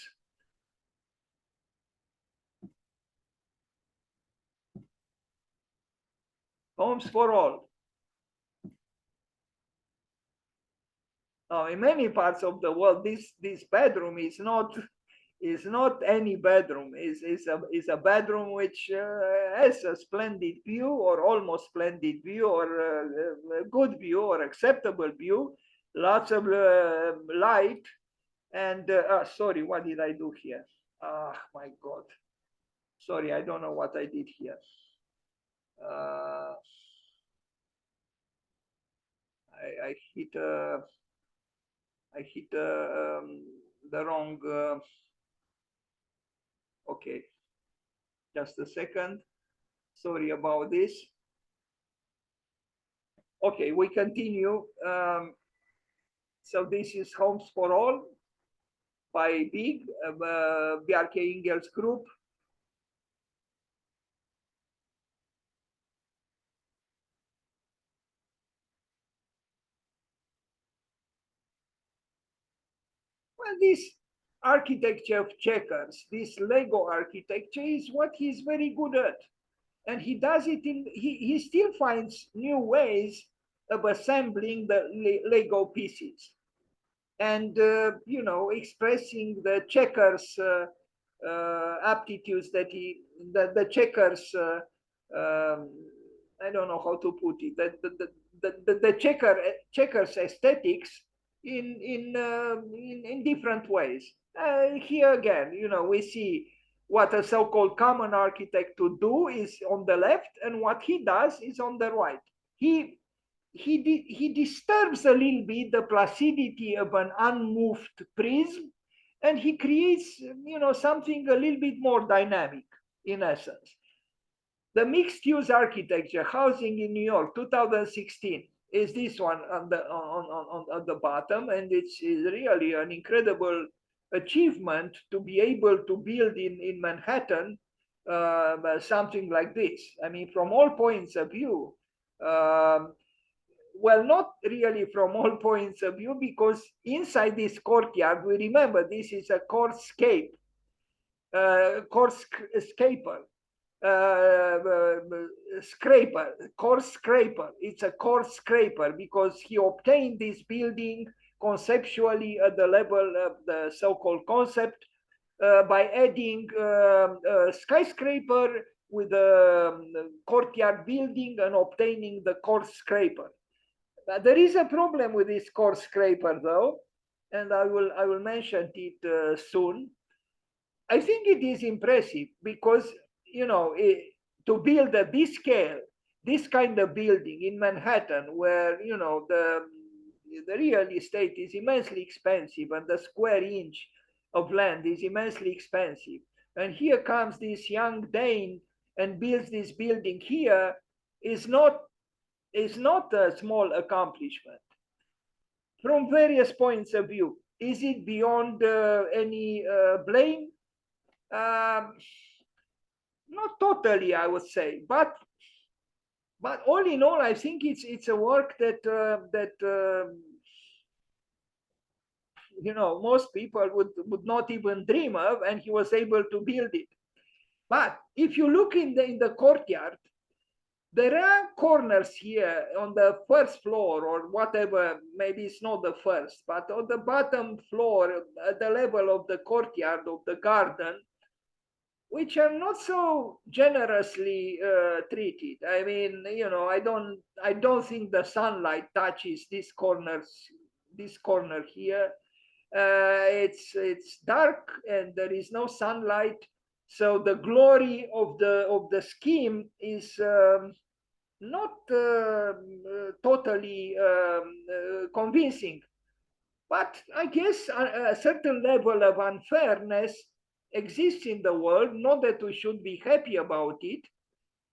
Homes for all. Now, in many parts of the world, this bedroom is not any bedroom. Is a bedroom which has a splendid view, or almost splendid view, or a good view, or acceptable view, lots of light. And sorry, what did I do here? Ah, my God. Sorry, I don't know what I did here. I hit the wrong. Okay, just a second. Sorry about this. Okay, we continue. So this is Homes for All by BIG, Bjarke Ingels group. Well, this architecture of checkers, this Lego architecture, is what he's very good at. And he does it he still finds new ways of assembling the Lego pieces. And, expressing the checkers aptitudes that the checkers, I don't know how to put it, the checkers aesthetics in different ways. Here again, we see what a so-called common architect to do is on the left, and what he does is on the right. He disturbs a little bit the placidity of an unmoved prism, and he creates, something a little bit more dynamic, in essence. The mixed-use architecture, housing in New York, 2016, is this one on the bottom, and it's really an incredible achievement to be able to build in Manhattan something like this. I mean, from all points of view. Well, not really from all points of view, because inside this courtyard, we remember this is a course scraper. Course scraper. It's a course scraper because he obtained this building conceptually at the level of the so-called concept by adding a skyscraper with a courtyard building and obtaining the course scraper. There is a problem with this course scraper, though, and I will mention it soon. I think it is impressive because, to build at this scale, this kind of building in Manhattan, where, the real estate is immensely expensive and the square inch of land is immensely expensive. And here comes this young Dane and builds this building here, is not a small accomplishment. From various points of view, is it beyond any blame? Not totally, I would say, but all in all, I think it's a work that most people would not even dream of, and he was able to build it. But if you look in the courtyard, there are corners here on the first floor, or whatever, maybe it's not the first, but on the bottom floor at the level of the courtyard of the garden, which are not so generously treated. I mean, I don't think the sunlight touches this corner here. It's dark and there is no sunlight, so the glory of the scheme is not totally convincing. But I guess a certain level of unfairness exists in the world, not that we should be happy about it.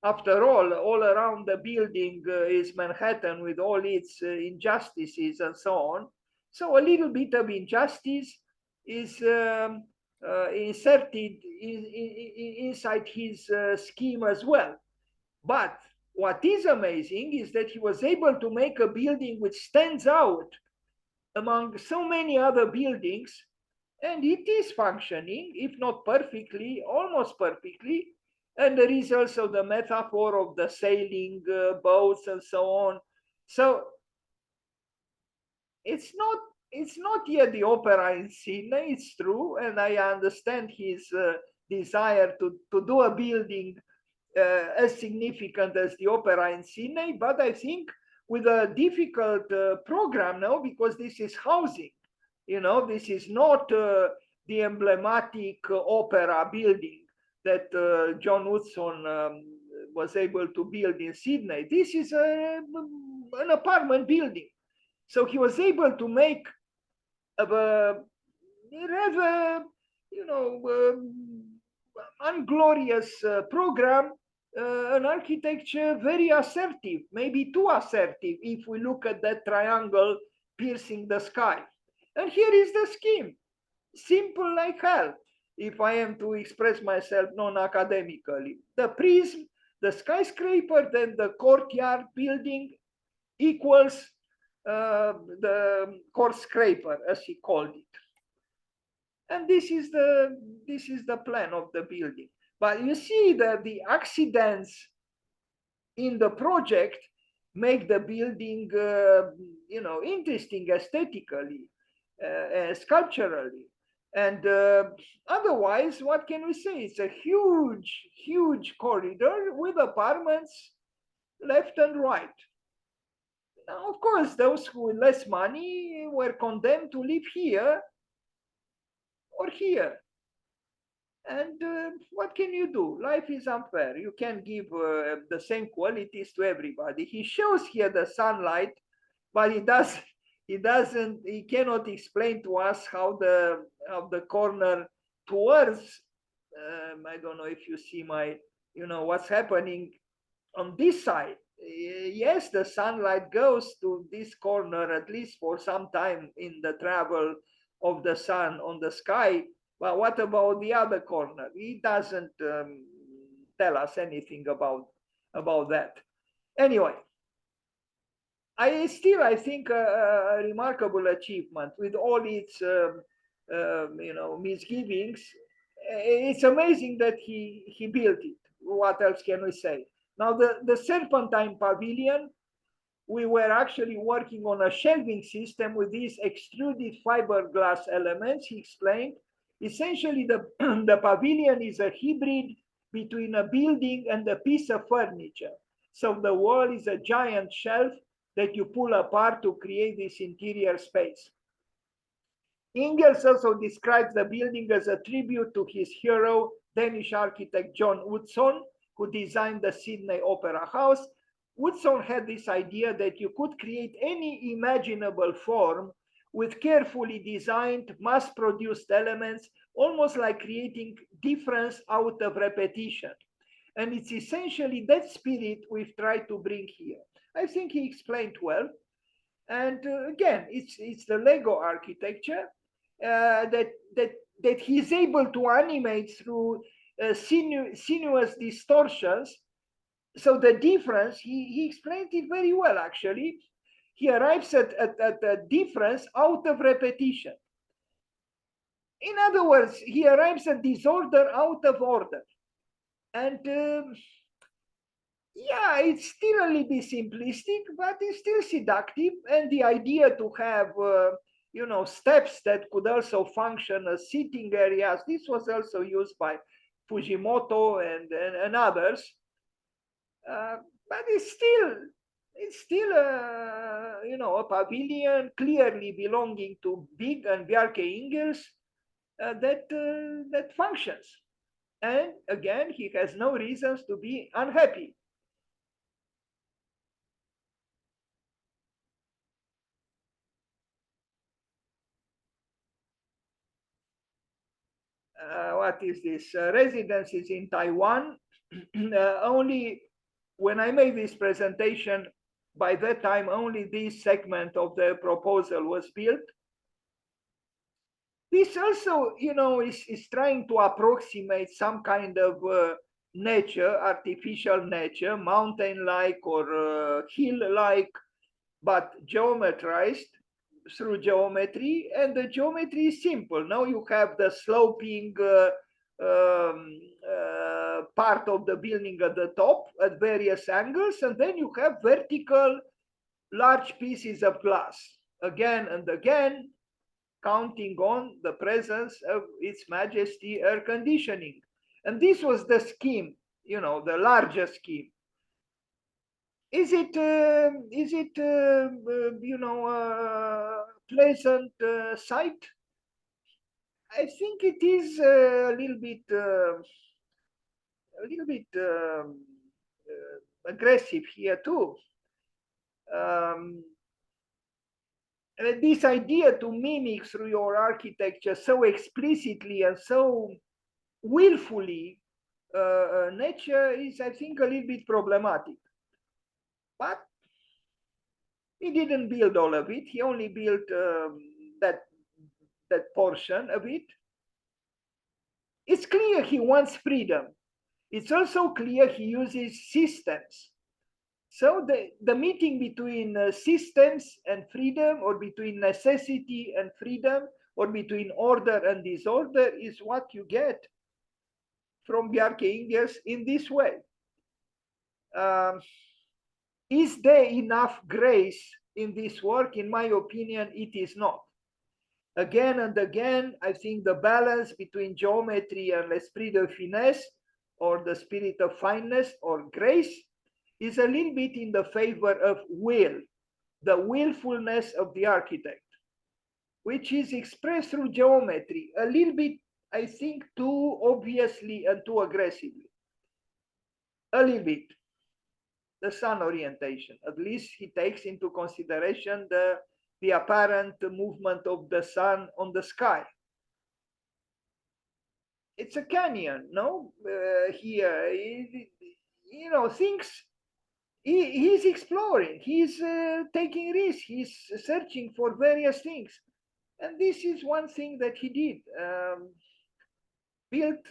After all around the building is Manhattan with all its injustices and so on. So a little bit of injustice is inserted inside his scheme as well. But what is amazing is that he was able to make a building which stands out among so many other buildings, and it is functioning, if not perfectly, almost perfectly. And there is also the metaphor of the sailing boats and so on. So it's not yet the opera in Sydney, it's true, and I understand his desire to do a building as significant as the opera in Sydney, but I think with a difficult program now, because this is housing, this is not the emblematic opera building that John Woodson was able to build in Sydney. This is an apartment building. So he was able to make a rather, unglorious program, an architecture very assertive, maybe too assertive if we look at that triangle piercing the sky. And here is the scheme, simple like hell, if I am to express myself non-academically. The prism, the skyscraper, then the courtyard building equals the core scraper, as he called it. And this is the plan of the building. But you see that the accidents in the project make the building interesting aesthetically, sculpturally. And otherwise, what can we say? It's a huge corridor with apartments left and right. Now, of course, those who with less money were condemned to live here or here. And what can you do? Life is unfair. You can't give the same qualities to everybody. He shows here the sunlight, but he cannot explain to us how the corner towards, I don't know if you see what's happening on this side. Yes, the sunlight goes to this corner at least for some time in the travel of the sun on the sky. But what about the other corner? He doesn't tell us anything about that. Anyway, I think a remarkable achievement with all its misgivings. It's amazing that he built it. What else can we say? Now, the Serpentine Pavilion, we were actually working on a shelving system with these extruded fiberglass elements, he explained. Essentially, the pavilion is a hybrid between a building and a piece of furniture. So the wall is a giant shelf that you pull apart to create this interior space. Ingels also describes the building as a tribute to his hero, Danish architect John Woodson, who designed the Sydney Opera House. Woodson had this idea that you could create any imaginable form with carefully designed, mass-produced elements, almost like creating difference out of repetition. And it's essentially that spirit we've tried to bring here. I think he explained well. And again, it's the Lego architecture that he's able to animate through sinuous distortions. So the difference, he explained it very well, actually. He arrives at a difference out of repetition. In other words, he arrives at disorder out of order. And yeah, it's still a little bit simplistic, but it's still seductive. And the idea to have, steps that could also function as seating areas, this was also used by Fujimoto and others. But it's still a pavilion clearly belonging to Big and Bjarke Ingels that functions. And again, he has no reasons to be unhappy. What is this? Residences in Taiwan. Only when I made this presentation, by that time, only this segment of the proposal was built. This also, is trying to approximate some kind of nature, artificial nature, mountain-like or hill-like, but geometrized through geometry, and the geometry is simple. Now you have the sloping part of the building at the top at various angles, and then you have vertical large pieces of glass again and again, counting on the presence of Its Majesty air conditioning. And this was the scheme, you know, the larger scheme. Is it you know, pleasant sight? I think it is a little bit aggressive here too. This idea to mimic through your architecture so explicitly and so willfully nature is, I think, a little bit problematic. But he didn't build all of it. He only built that portion of it. It's clear he wants freedom. It's also clear he uses systems. So the meeting between systems and freedom, or between necessity and freedom, or between order and disorder, is what you get from Bjarke Ingels in this way. Is there enough grace in this work? In my opinion, it is not. Again and again, I think the balance between geometry and l'esprit de finesse, or the spirit of fineness or grace, is a little bit in the favor of will, the willfulness of the architect, which is expressed through geometry, a little bit, I think, too obviously and too aggressively. A little bit. The sun orientation, at least he takes into consideration the apparent movement of the sun on the sky. It's a canyon, no? Here, you know, things, he's exploring, he's taking risks, he's searching for various things. And this is one thing that he did, built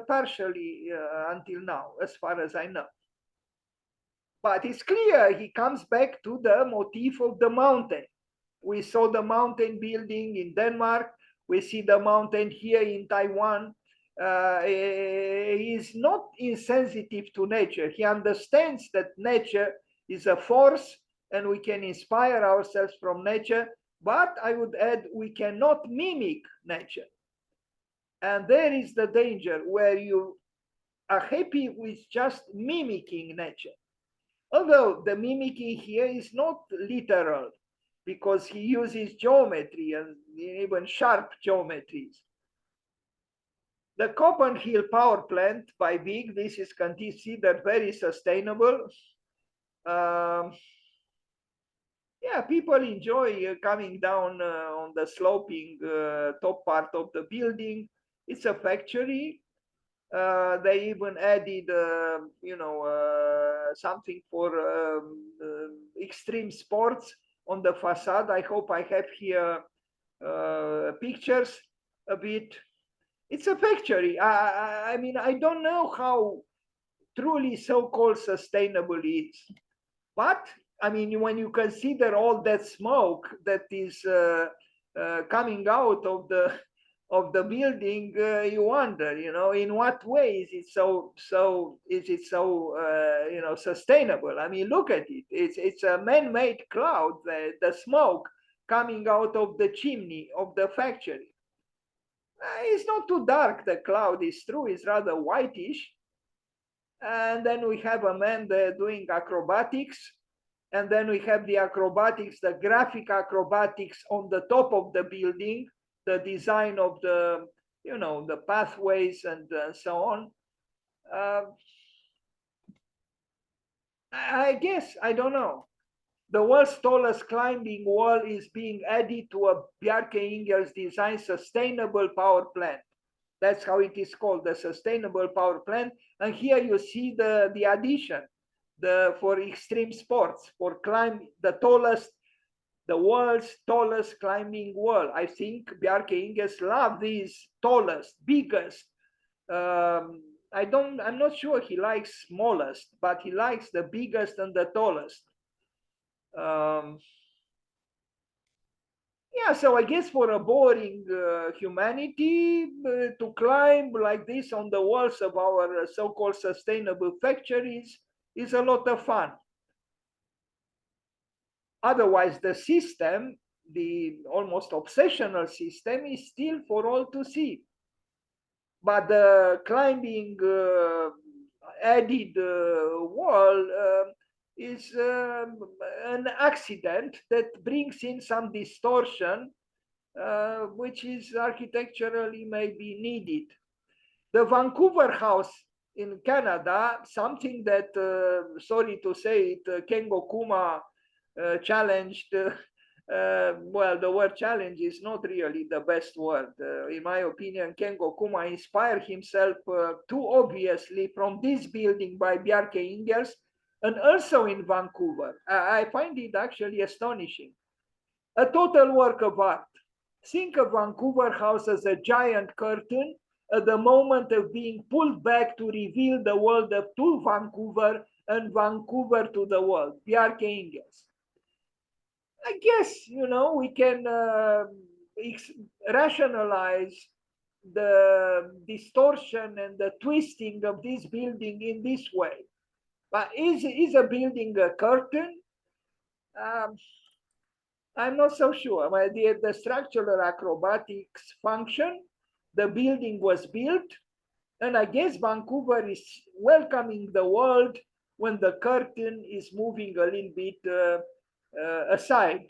partially until now, as far as I know. But it's clear he comes back to the motif of the mountain. We saw the mountain building in Denmark. We see the mountain here in Taiwan. He is not insensitive to nature. He understands that nature is a force and we can inspire ourselves from nature. But I would add, we cannot mimic nature. And there is the danger where you are happy with just mimicking nature. Although the mimicking here is not literal, because he uses geometry and even sharp geometries. The Copan Hill power plant by Big, this is considered very sustainable. Yeah, people enjoy coming down on the sloping top part of the building. It's a factory. They even added, you know, something for extreme sports on the facade. I hope I have here pictures a bit. It's a factory. I mean, I don't know how truly so-called sustainable it is. But, I mean, when you consider all that smoke that is coming out of the building, you wonder, you know, in what way is it so you know, sustainable? I mean, look at it. It's a man-made cloud, the smoke coming out of the chimney of the factory. It's not too dark, the cloud is true, it's rather whitish. And then we have a man there doing acrobatics. And then we have the acrobatics, the graphic acrobatics on the top of the building, the design of the, you know, the pathways and so on. I guess, I don't know. The world's tallest climbing wall is being added to a Bjarke Ingels design sustainable power plant. That's how it is called, the sustainable power plant. And here you see the addition, for extreme sports, for climb the tallest, the world's tallest climbing wall. I think Bjarke Ingels love these tallest, biggest I'm not sure he likes smallest, but he likes the biggest and the tallest. Yeah, so I guess for a boring humanity to climb like this on the walls of our so-called sustainable factories is a lot of fun. Otherwise, the system, the almost obsessional system, is still for all to see. But the climbing added wall is an accident that brings in some distortion, which is architecturally maybe needed. The Vancouver house in Canada, something that, sorry to say it, Dan Coma challenged. Well, the word challenge is not really the best word. In my opinion, Dan Coma inspired himself too obviously from this building by Bjarke Ingels, and also in Vancouver. I find it actually astonishing. A total work of art. Think of Vancouver House as a giant curtain at the moment of being pulled back to reveal the world to Vancouver and Vancouver to the world. Bjarke Ingels. I guess, we can rationalize the distortion and the twisting of this building in this way. But is a building a curtain? Um, I'm not so sure. The structural acrobatics function, the building was built, and I guess Vancouver is welcoming the world when the curtain is moving a little bit aside.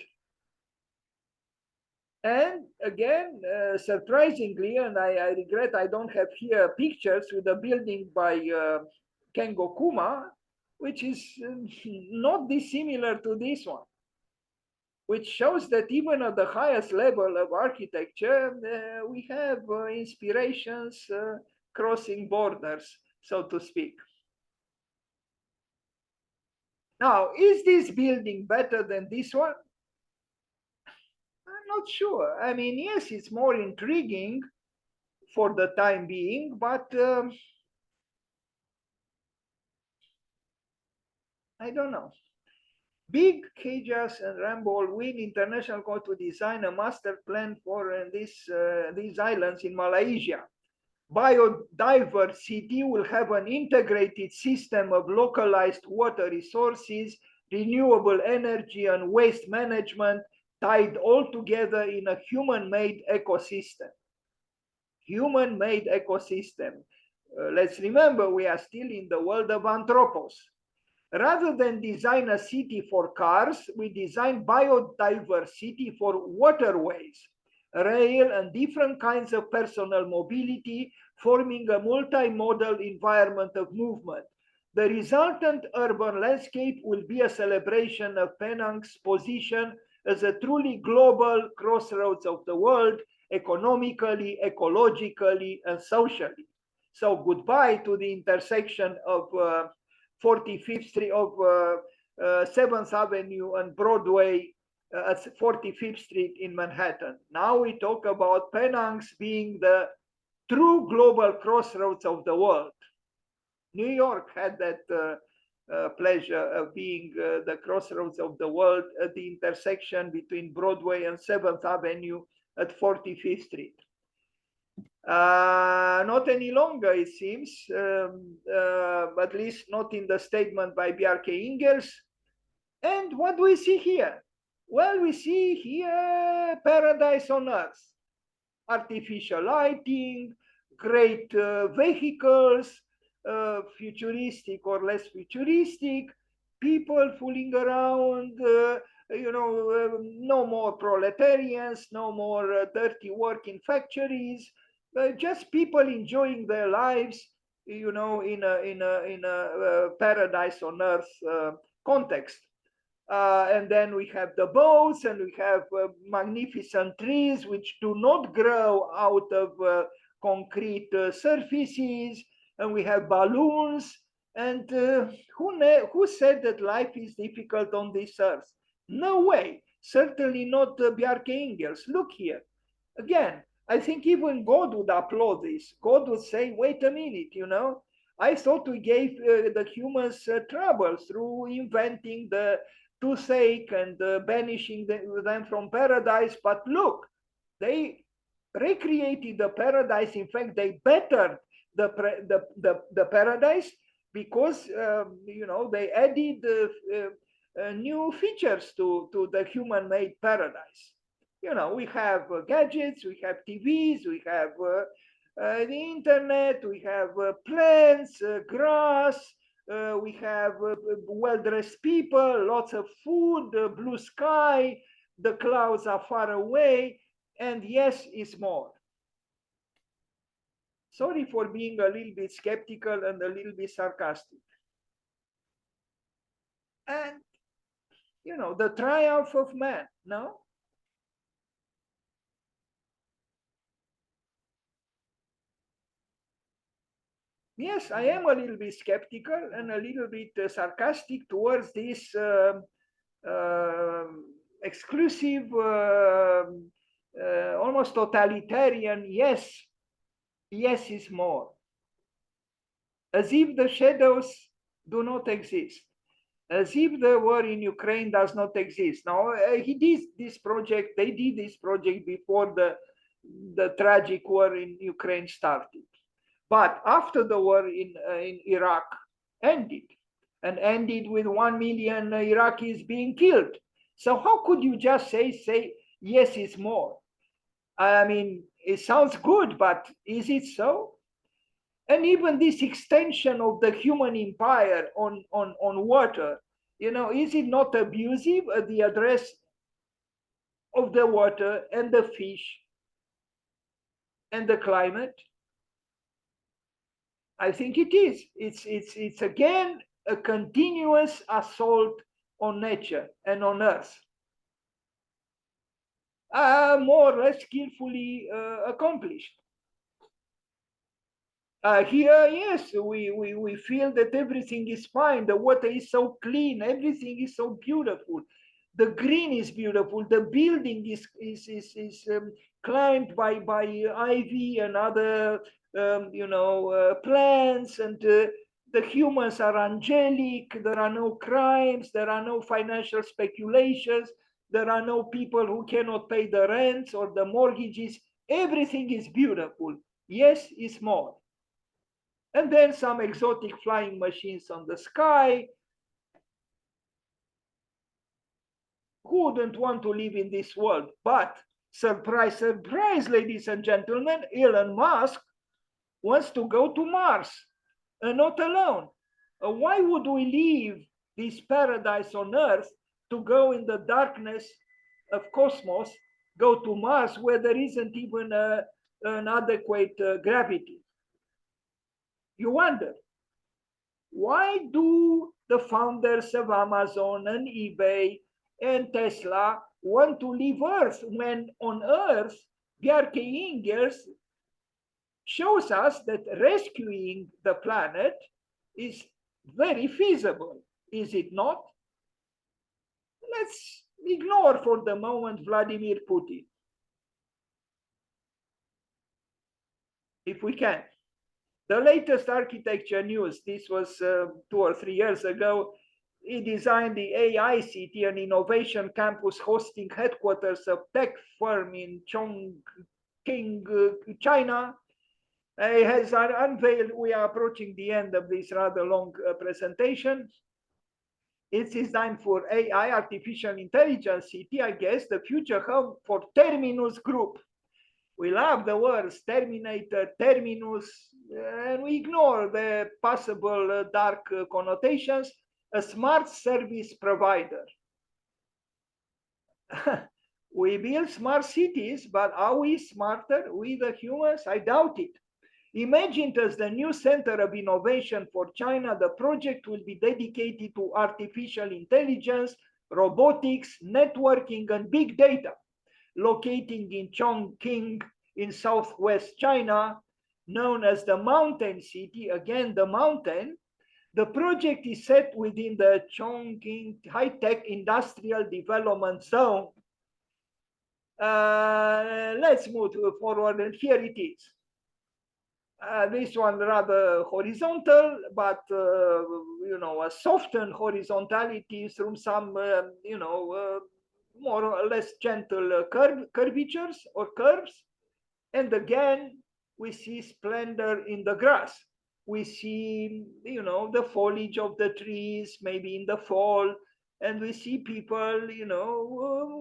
And again, surprisingly, and I regret I don't have here pictures with the building by Dan Coma, which is not dissimilar to this one, which shows that even at the highest level of architecture, we have inspirations crossing borders, so to speak. Now, is this building better than this one? I'm not sure. I mean, yes, it's more intriguing for the time being, but I don't know. Big Cajas and Rambo win international call to design a master plan for these islands in Malaysia. Biodiversity will have an integrated system of localized water resources, renewable energy, and waste management tied all together in a human-made ecosystem. Human-made ecosystem. Let's remember, we are still in the world of anthropos. Rather than design a city for cars, we design biodiversity for waterways, rail, and different kinds of personal mobility, forming a multimodal environment of movement. The resultant urban landscape will be a celebration of Penang's position as a truly global crossroads of the world, economically, ecologically, and socially. So goodbye to the intersection of 45th Street of 7th Avenue and Broadway at 45th Street in Manhattan. Now we talk about Penang's being the true global crossroads of the world. New York had that pleasure of being the crossroads of the world at the intersection between Broadway and 7th Avenue at 45th Street. Not any longer, it seems, at least not in the statement by Bjarke Ingels. And what do we see here? Well, we see here paradise on earth. Artificial lighting, great vehicles, futuristic or less futuristic, people fooling around, no more proletarians, no more dirty work in factories, just people enjoying their lives, in a paradise on earth context. And then we have the boats, and we have magnificent trees which do not grow out of concrete surfaces, and we have balloons. And who said that life is difficult on this earth? No way. Certainly not Bjarke Ingels. Look here. Again, I think even God would applaud this. God would say, wait a minute, I thought we gave the humans trouble through inventing the toothache and banishing them from paradise. But look, they recreated the paradise. In fact, they bettered the paradise because they added new features to the human-made paradise. We have gadgets, we have TVs, we have the internet, we have plants, grass, we have well-dressed people, lots of food, blue sky, the clouds are far away, and yes is more. Sorry for being a little bit skeptical and a little bit sarcastic. And, the triumph of man, no? Yes, I am a little bit skeptical and a little bit sarcastic towards this exclusive, almost totalitarian yes is more. As if the shadows do not exist. As if the war in Ukraine does not exist. Now, they did this project before the tragic war in Ukraine started. But after the war in Iraq ended, and ended with 1 million Iraqis being killed. So how could you just say yes is more? I mean, it sounds good, but is it so? And even this extension of the human empire on water, is it not abusive at the address of the water and the fish and the climate? I think it is. It's again a continuous assault on nature and on earth, more or less skillfully accomplished. Here, yes, we feel that everything is fine. The water is so clean. Everything is so beautiful. The green is beautiful. The building is climbed by ivy and other plants, and the humans are angelic. There are no crimes. There are no financial speculations. There are no people who cannot pay the rents or the mortgages. Everything is beautiful. Yes is more. And then some exotic flying machines on the sky. Who wouldn't want to live in this world? But surprise, surprise, ladies and gentlemen, Elon Musk wants to go to Mars, and not alone. Why would we leave this paradise on Earth to go in the darkness of cosmos, go to Mars where there isn't even an adequate gravity? You wonder, why do the founders of Amazon and eBay and Tesla want to leave Earth when on Earth, Bjarke Ingels shows us that rescuing the planet is very feasible, is it not? Let's ignore for the moment Vladimir Putin, if we can. The latest architecture news, this was 2 or 3 years ago, he designed the AI city, an innovation campus hosting headquarters of tech firm in Chongqing, China. He has unveiled, we are approaching the end of this rather long presentation. It's designed for AI, artificial intelligence city, I guess, the future home for Terminus Group. We love the words Terminator, Terminus, and we ignore the possible dark connotations. A smart service provider. We build smart cities, but are we smarter, we the humans? I doubt it. Imagined as the new center of innovation for China, the project will be dedicated to artificial intelligence, robotics, networking, and big data. Locating in Chongqing in southwest China, known as the Mountain City, again the mountain, the project is set within the Chongqing High-Tech Industrial Development Zone. Let's move forward, and here it is. This one rather horizontal, but a softened horizontality through some more or less gentle curvatures or curves. And again, we see splendor in the grass. We see, the foliage of the trees, maybe in the fall, and we see people,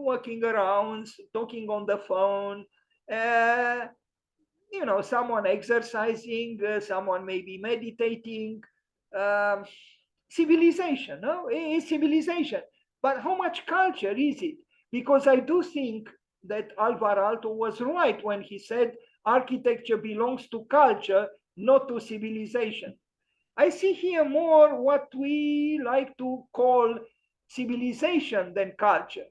walking around, talking on the phone. Uh, Someone exercising, someone maybe meditating. Um, Civilization, no? It's civilization. But how much culture is it? Because I do think that Alvar Aalto was right when he said architecture belongs to culture, not to civilization. I see here more what we like to call civilization than culture.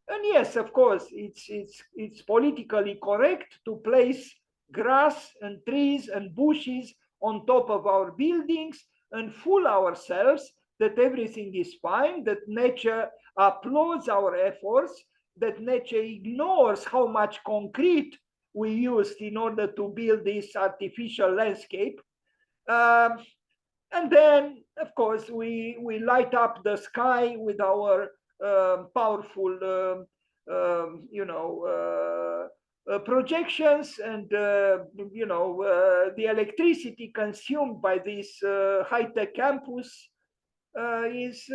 And yes, of course, it's politically correct to place grass and trees and bushes on top of our buildings and fool ourselves that everything is fine, that nature applauds our efforts, that nature ignores how much concrete we used in order to build this artificial landscape. Um, and then, of course, we light up the sky with our powerful, projections, and the electricity consumed by this high-tech campus is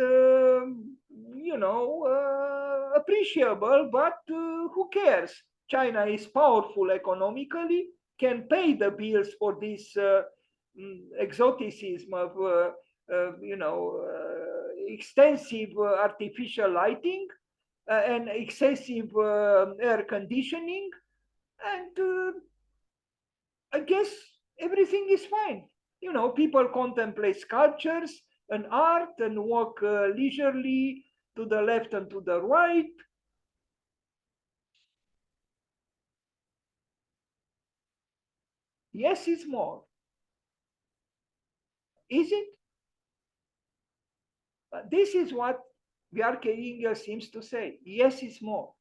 appreciable, but who cares? China is powerful economically, can pay the bills for this exoticism of extensive artificial lighting and excessive air conditioning, and I guess everything is fine. People contemplate sculptures and art and walk leisurely to the left and to the right. Yes, it's more. Is it? This is what Bjarke Ingels seems to say. Yes, it's more.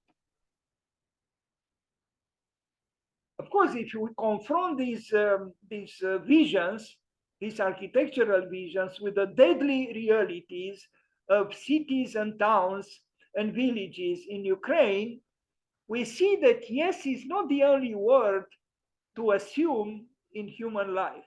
Of course, if you confront these visions, these architectural visions, with the deadly realities of cities and towns and villages in Ukraine, we see that yes is not the only word to assume in human life.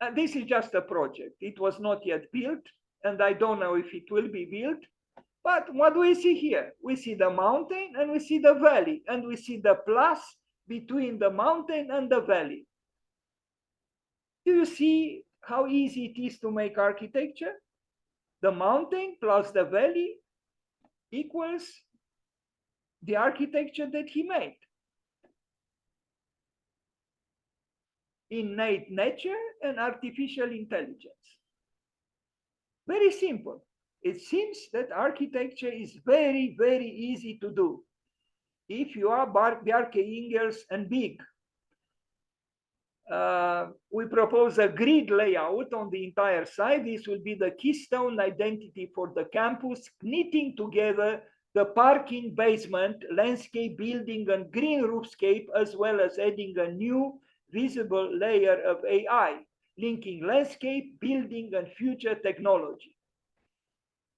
And this is just a project. It was not yet built, and I don't know if it will be built. But what do we see here? We see the mountain and we see the valley, and we see the plus between the mountain and the valley. Do you see how easy it is to make architecture? The mountain plus the valley equals the architecture that he made. Innate nature and artificial intelligence. Very simple. It seems that architecture is very, very easy to do if you are Bjarke Ingels and big. We propose a grid layout on the entire site. This will be the keystone identity for the campus, knitting together the parking, basement, landscape, building, and green roofscape, as well as adding a new visible layer of AI, linking landscape, building, and future technology.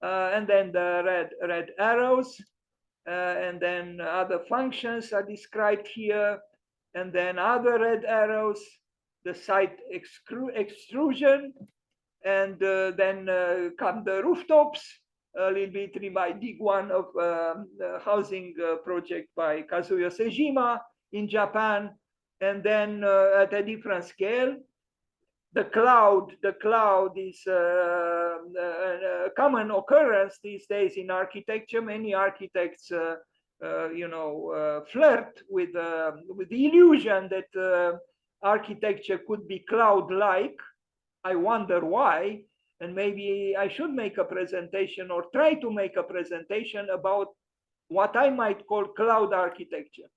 And then the red arrows, and then other functions are described here, and then other red arrows, the site extrusion, and then come the rooftops, a little bit reminding one of the housing project by Kazuyo Sejima in Japan, and then at a different scale, the cloud is a common occurrence these days in architecture. Many architects flirt with the illusion that architecture could be cloud-like. I wonder why, and maybe I should make a presentation or try to make a presentation about what I might call cloud architecture.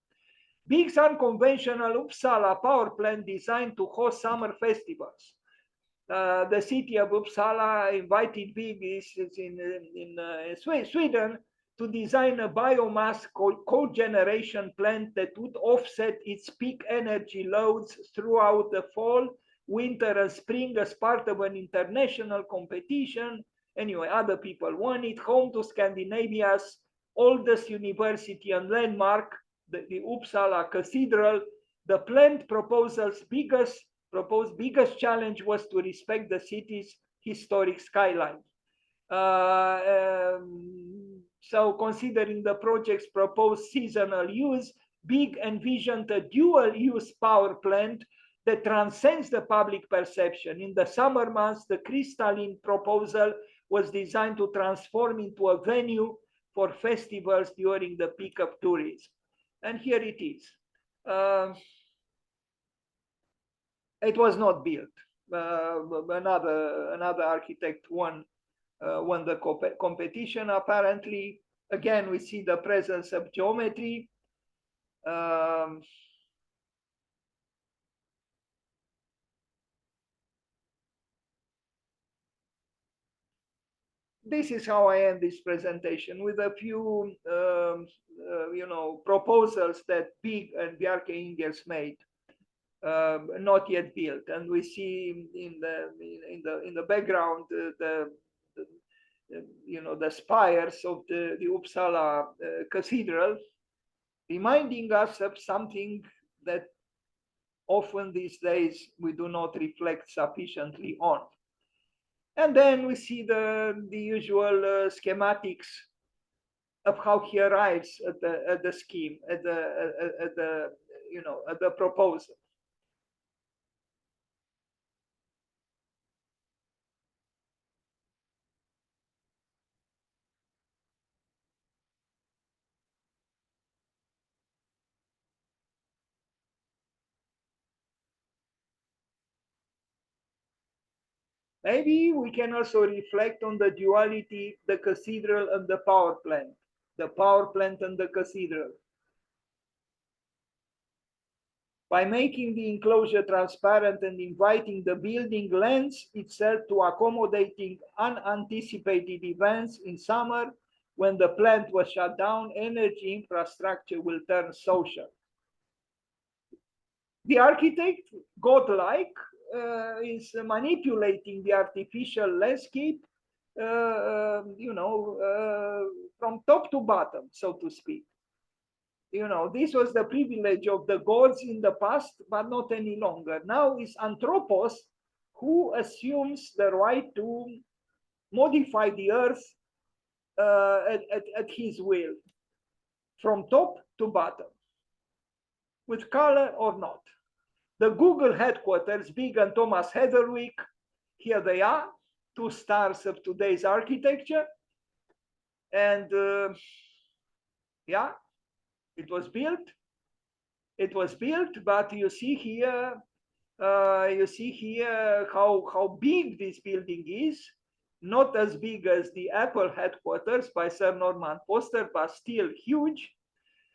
Big unconventional Uppsala power plant designed to host summer festivals. The city of Uppsala invited Big, is in Sweden, to design a biomass cogeneration plant that would offset its peak energy loads throughout the fall, winter, and spring as part of an international competition. Anyway, other people won it. Home to Scandinavia's oldest university and landmark, the Uppsala Cathedral. The plant proposal's biggest challenge was to respect the city's historic skyline. So considering the project's proposed seasonal use, Big envisioned a dual-use power plant that transcends the public perception. In the summer months, the crystalline proposal was designed to transform into a venue for festivals during the peak of tourism. And here it is. It was not built. Another architect won the competition, apparently. Again, we see the presence of geometry. This is how I end this presentation, with a few proposals that Big and Bjarke Ingels made, not yet built. And we see in the background the spires of the Uppsala Cathedral, reminding us of something that often these days we do not reflect sufficiently on. And then we see the usual schematics of how he arrives at the scheme, at the proposal. Maybe we can also reflect on the duality, the cathedral and the power plant and the cathedral. By making the enclosure transparent and inviting, the building lends itself to accommodating unanticipated events. In summer, when the plant was shut down, energy infrastructure will turn social. The architect, godlike, is manipulating the artificial landscape, from top to bottom, so to speak. This was the privilege of the gods in the past, but not any longer. Now it's Anthropos who assumes the right to modify the earth at his will, from top to bottom, with color or not. The Google headquarters, Big and Thomas Heatherwick, here they are, two stars of today's architecture. And yeah, it was built, but you see here how big this building is. Not as big as the Apple headquarters by Sir Norman Foster, but still huge.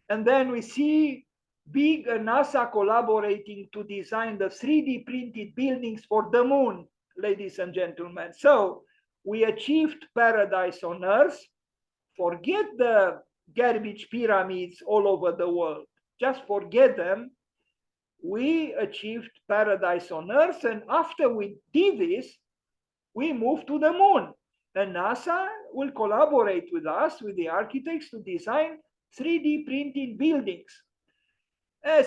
And then we see Big and NASA collaborating to design the 3D printed buildings for the moon, ladies and gentlemen. So we achieved paradise on Earth. Forget the garbage pyramids all over the world. Just forget them. We achieved paradise on Earth. And after we did this, we moved to the moon. And NASA will collaborate with us, with the architects, to design 3D printed buildings.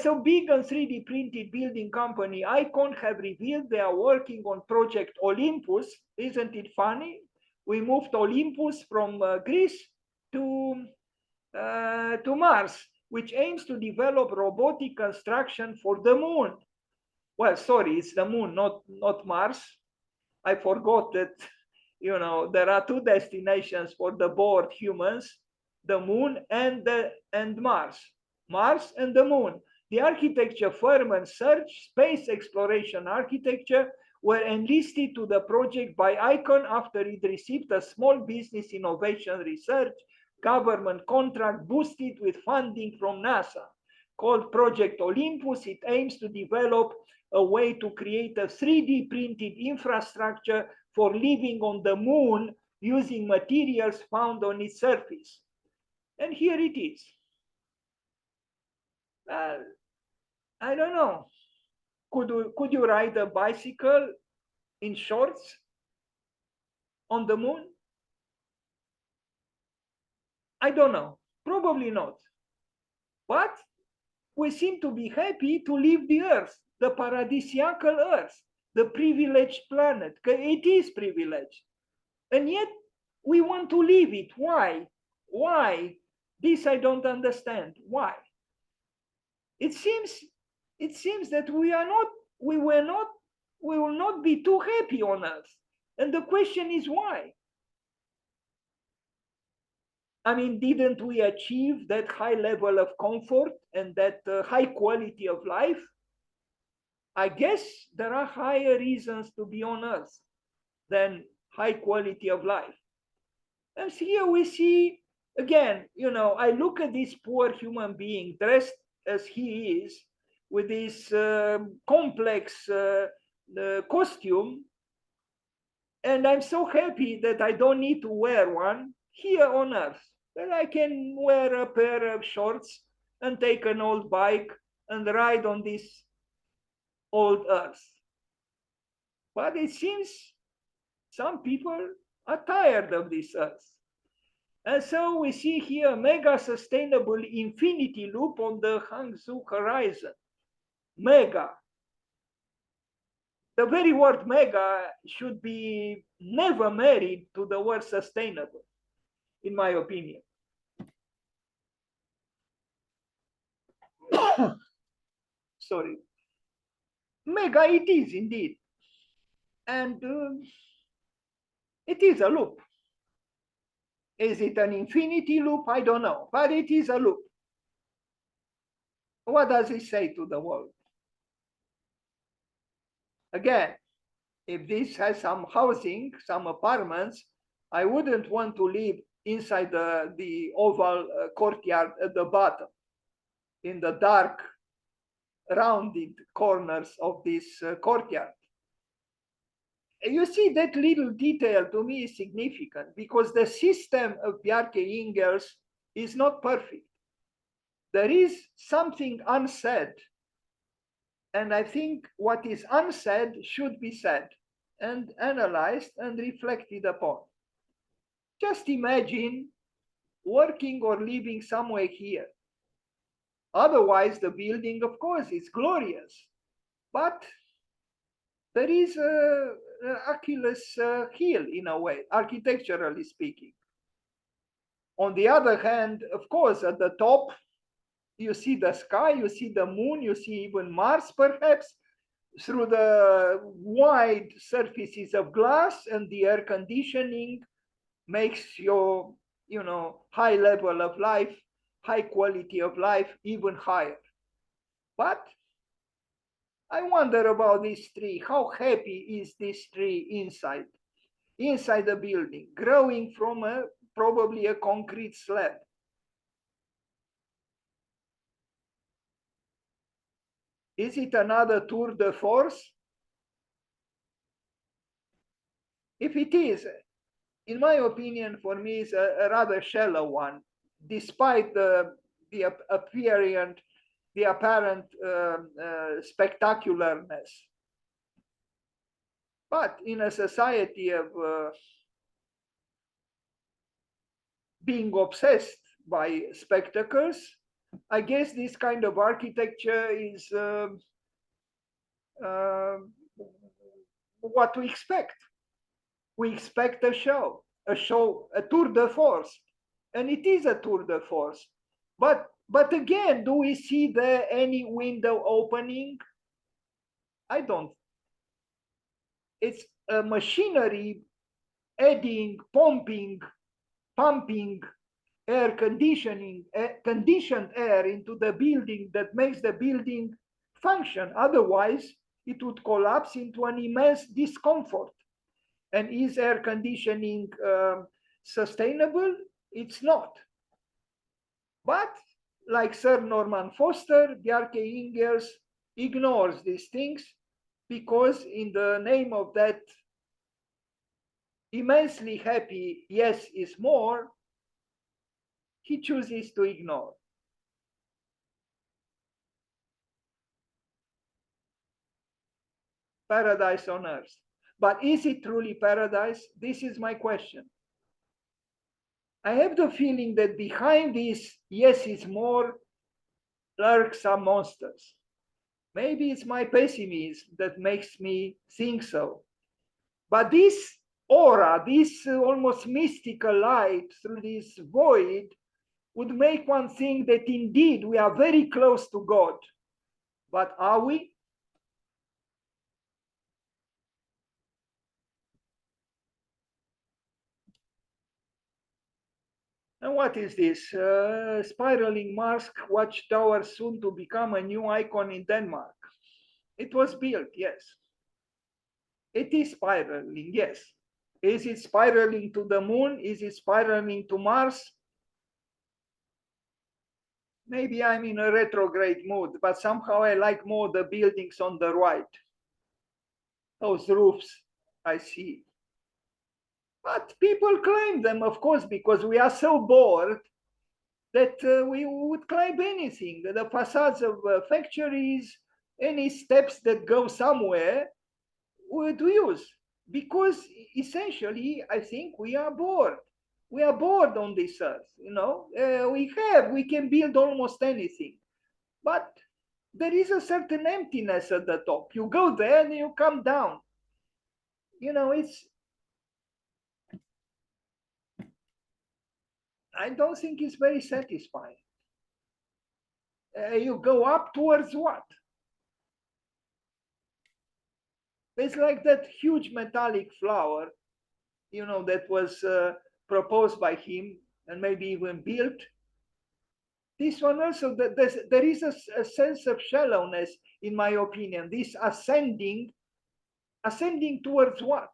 So Big and 3D printed building company Icon have revealed they are working on Project Olympus. Isn't it funny? We moved Olympus from Greece to Mars, which aims to develop robotic construction for the moon. Well, sorry, it's the moon, not Mars. I forgot that, there are two destinations for the bored humans, the moon and Mars. Mars and the moon. The architecture firm and search space exploration architecture were enlisted to the project by Icon after it received a small business innovation research government contract boosted with funding from NASA. Called Project Olympus, it aims to develop a way to create a 3D printed infrastructure for living on the moon using materials found on its surface. And here it is. I don't know. Could you ride a bicycle in shorts on the moon? I don't know. Probably not. But we seem to be happy to leave the Earth, the paradisiacal Earth, the privileged planet. It is privileged. And yet we want to leave it. Why? Why? This I don't understand. Why? It seems that we will not be too happy on Earth. And the question is why? I mean, didn't we achieve that high level of comfort and that high quality of life? I guess there are higher reasons to be on Earth than high quality of life. And here we see, again, I look at this poor human being dressed as he is with this complex costume, and I'm so happy that I don't need to wear one here on Earth. That I can wear a pair of shorts and take an old bike and ride on this old Earth. But it seems some people are tired of this Earth. And so we see here a mega sustainable infinity loop on the Hangzhou horizon. Mega. The very word mega should be never married to the word sustainable, in my opinion. Sorry. Mega it is indeed. And it is a loop. Is it an infinity loop? I don't know, but it is a loop. What does it say to the world? Again, if this has some housing, some apartments, I wouldn't want to live inside the oval courtyard at the bottom, in the dark, rounded corners of this courtyard. You see, that little detail to me is significant because the system of Bjarke Ingels is not perfect. There is something unsaid. And I think what is unsaid should be said and analyzed and reflected upon. Just imagine working or living somewhere here. Otherwise, the building, of course, is glorious. But there is an Achilles heel in a way, architecturally speaking. On the other hand, of course, at the top, you see the sky, you see the moon, you see even Mars, perhaps, through the wide surfaces of glass, and the air conditioning makes your, high level of life, high quality of life even higher. But I wonder about this tree. How happy is this tree inside the building, growing from probably a concrete slab? Is it another tour de force? If it is, in my opinion, for me, is a rather shallow one, despite the apparent spectacularness. But in a society of being obsessed by spectacles, I guess this kind of architecture is what we expect. We expect a show, a tour de force, and it is a tour de force. But again, do we see there any window opening? I don't. It's a machinery adding, pumping air conditioning, conditioned air into the building that makes the building function. Otherwise, it would collapse into an immense discomfort. And is air conditioning sustainable? It's not. But like Sir Norman Foster, Bjarke Ingels ignores these things because in the name of that immensely happy yes is more, he chooses to ignore. Paradise on earth. But is it truly paradise? This is my question. I have the feeling that behind this, yes, it's more, lurk some monsters. Maybe it's my pessimism that makes me think so. But this aura, this almost mystical light through this void would make one think that indeed we are very close to God. But are we? And what is this? Spiraling Mars watchtower soon to become a new icon in Denmark. It was built, yes. It is spiraling, yes. Is it spiraling to the moon? Is it spiraling to Mars? Maybe I'm in a retrograde mood, but somehow I like more the buildings on the right. Those roofs I see. But people climb them, of course, because we are so bored that we would climb anything. The facades of factories, any steps that go somewhere, would use. Because essentially, I think we are bored. We are bored on this earth, you know. We can build almost anything. But there is a certain emptiness at the top. You go there and you come down. You know, I don't think it's very satisfying. You go up towards what? It's like that huge metallic flower, you know, that was proposed by him and maybe even built. This one also, there is a sense of shallowness, in my opinion. This ascending towards what?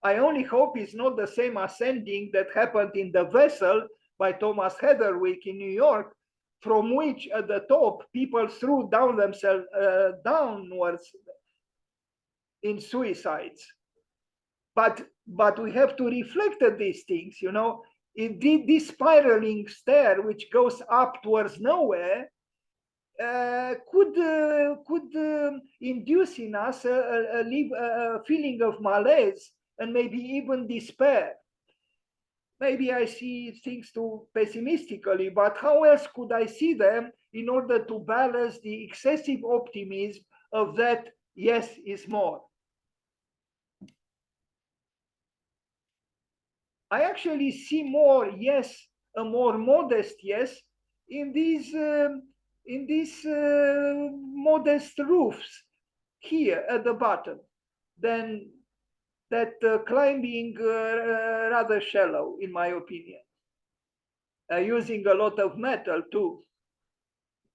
I only hope it's not the same ascending that happened in the vessel by Thomas Heatherwick in New York, from which at the top people threw down themselves downwards in suicides. But we have to reflect at these things, you know. This spiraling stair, which goes up towards nowhere, could induce in us a feeling of malaise and maybe even despair. Maybe I see things too pessimistically, but how else could I see them in order to balance the excessive optimism of that yes is more? I actually see more yes, a more modest yes, in these modest roofs here at the bottom than that climbing rather shallow, in my opinion, using a lot of metal too.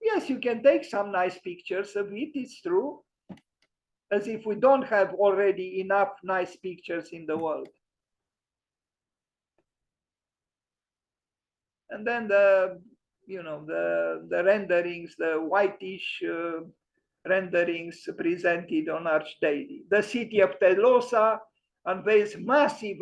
Yes, you can take some nice pictures of it, it's true, as if we don't have already enough nice pictures in the world. And then the renderings, the whitish renderings presented on Arch Daily. The city of Telosa unveils massive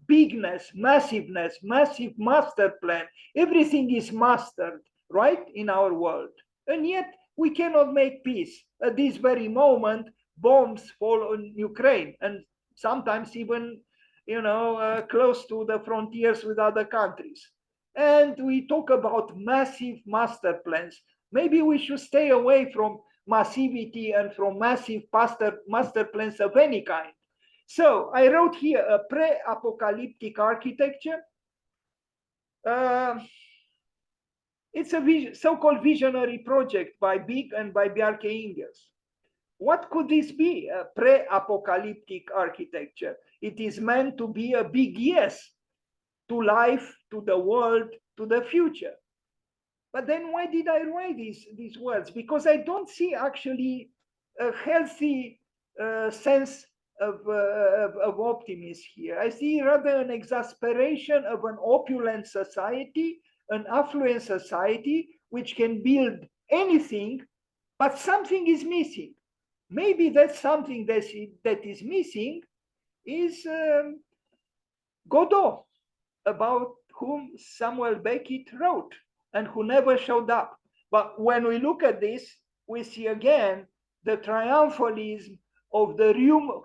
bigness, massiveness, massive master plan. Everything is mastered, right, in our world. And yet we cannot make peace. At this very moment, bombs fall on Ukraine, and sometimes even, close to the frontiers with other countries. And we talk about massive master plans. Maybe we should stay away from massivity and from massive master plans of any kind. So I wrote here a pre-apocalyptic architecture. It's a so-called visionary project by Big and by Bjarke Ingels. What could this be? A pre-apocalyptic architecture. It is meant to be a big yes to life, to the world, to the future. But then why did I write these words? Because I don't see actually a healthy sense of optimism here. I see rather an exasperation of an opulent society, an affluent society, which can build anything, but something is missing. Maybe that something that is missing is Godot. about whom Samuel Beckett wrote and who never showed up. But when we look at this, we see again the triumphalism of the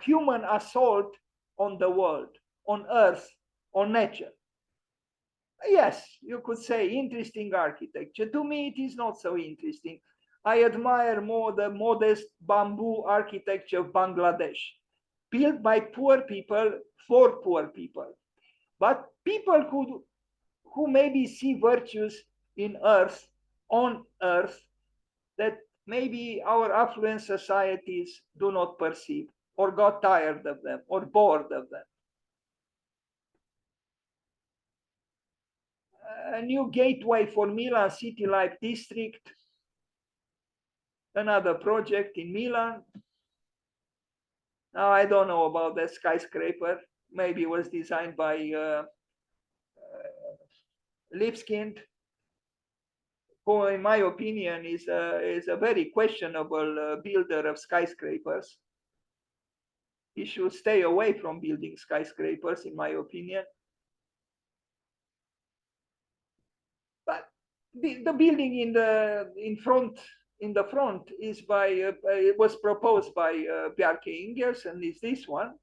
human assault on the world, on earth, on nature. Yes, you could say interesting architecture. To me, it is not so interesting. I admire more the modest bamboo architecture of Bangladesh, built by poor people for poor people. But people who maybe see virtues in earth, on earth, that maybe our affluent societies do not perceive, or got tired of them, or bored of them. A new gateway for Milan City Life District, another project in Milan. Now, I don't know about that skyscraper. Maybe it was designed by Lipskind, who, in my opinion, is a very questionable builder of skyscrapers. He should stay away from building skyscrapers, in my opinion. But the building in the front is by it was proposed by Bjarke Ingels, and is this one.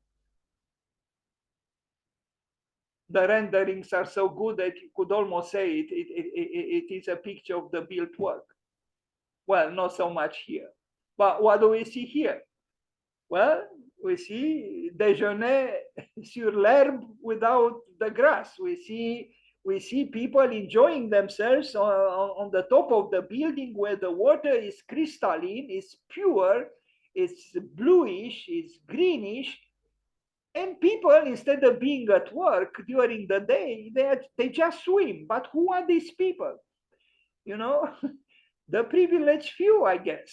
The renderings are so good that you could almost say it is a picture of the built work. Well, not so much here. But what do we see here? Well, we see déjeuner sur l'herbe without the grass. We see people enjoying themselves on the top of the building where the water is crystalline, is pure, it's bluish, it's greenish. And people, instead of being at work during the day, they just swim. But who are these people? You know, the privileged few, I guess.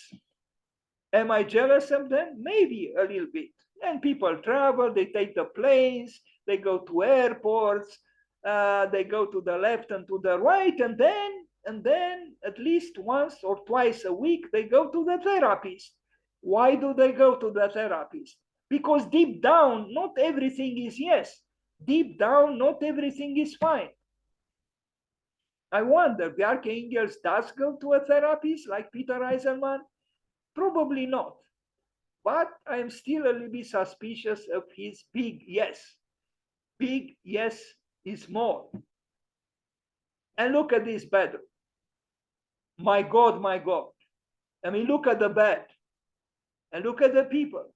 Am I jealous of them? Maybe a little bit. And people travel, they take the planes, they go to airports, they go to the left and to the right, and then at least once or twice a week, they go to the therapist. Why do they go to the therapist? Because deep down, not everything is yes. Deep down, not everything is fine. I wonder, Bjarke Ingels does go to a therapist like Peter Eisenman? Probably not. But I'm still a little bit suspicious of his big yes. Big yes is more. And look at this bedroom. My God, my God. I mean, look at the bed. And look at the people.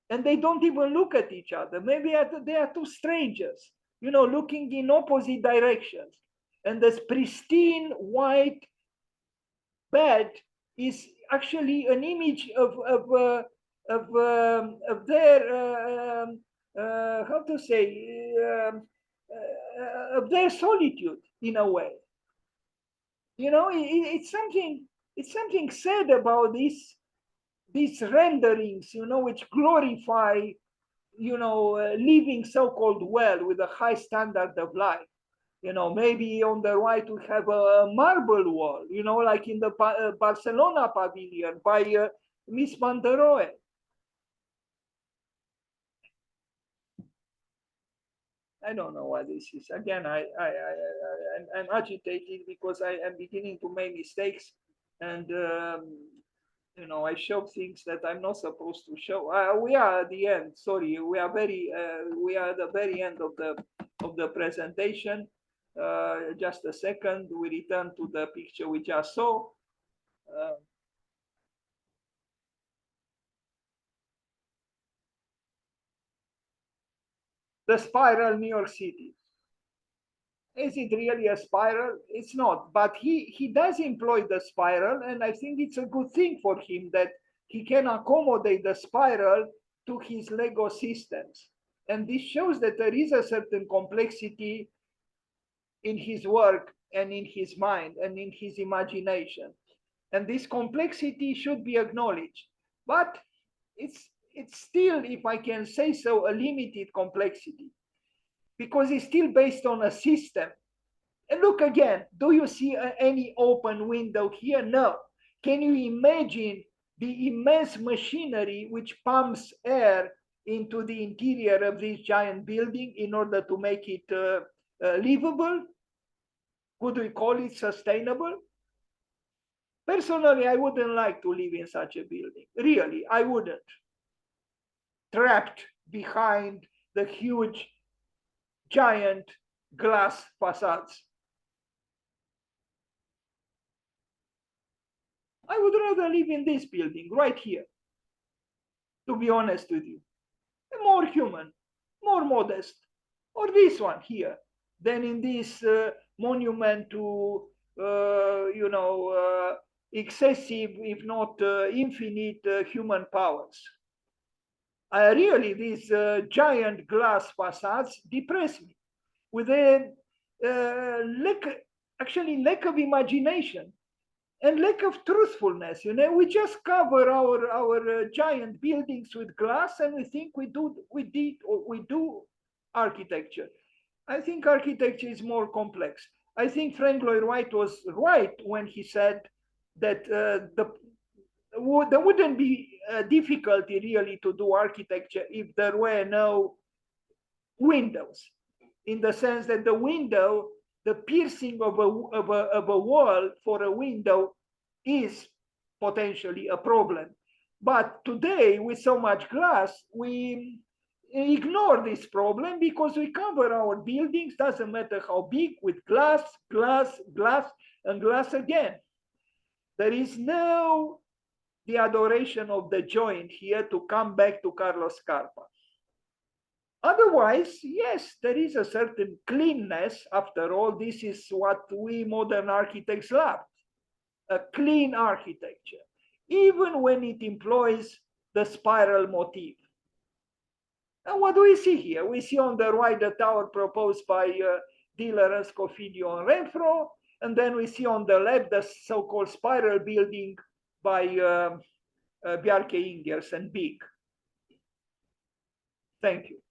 And they don't even look at each other. Maybe they are two strangers, you know, looking in opposite directions. And this pristine white bed is actually an image of their how to say of their solitude in a way. You know, it's something said about these renderings, you know, which glorify, you know, living so-called well with a high standard of life. You know, maybe on the right we have a marble wall, you know, like in the Barcelona pavilion by Miss Van der Rohe. I don't know what this is. Again, I'm agitated because I am beginning to make mistakes, and you know, I show things that I'm not supposed to show. We are at the end. Sorry, we are at the very end of the presentation. Just a second. We return to the picture we just saw. The spiral, New York City. Is it really a spiral? It's not, but he does employ the spiral, and I think it's a good thing for him that he can accommodate the spiral to his Lego systems. And this shows that there is a certain complexity in his work and in his mind and in his imagination. And this complexity should be acknowledged. But it's still, if I can say so, a limited complexity, because it's still based on a system. And look again, do you see any open window here? No. Can you imagine the immense machinery which pumps air into the interior of this giant building in order to make it livable? Could we call it sustainable? Personally, I wouldn't like to live in such a building. Really, I wouldn't. Trapped behind the huge, giant glass facades. I would rather live in this building right here, to be honest with you. More human, more modest, or this one here, than in this monument to, excessive, if not infinite human powers. Really, these giant glass facades depress me with a lack of imagination and lack of truthfulness. We just cover our giant buildings with glass, and we think we do architecture. I think architecture is more complex. I think Frank Lloyd Wright was right when he said that there wouldn't be a difficulty really to do architecture if there were no windows, in the sense that the window, the piercing of a wall for a window is potentially a problem. But today, with so much glass, we ignore this problem because we cover our buildings, doesn't matter how big, with glass, glass, glass, and glass again. There is no the adoration of the joint here to come back to Carlos Scarpa. Otherwise, yes, there is a certain cleanness. After all, this is what we modern architects love, a clean architecture, even when it employs the spiral motif. And what do we see here? We see on the right the tower proposed by Diller and Scofidio and Renfro, and then we see on the left the so-called spiral building by Bjarke Ingels and Big. Thank you.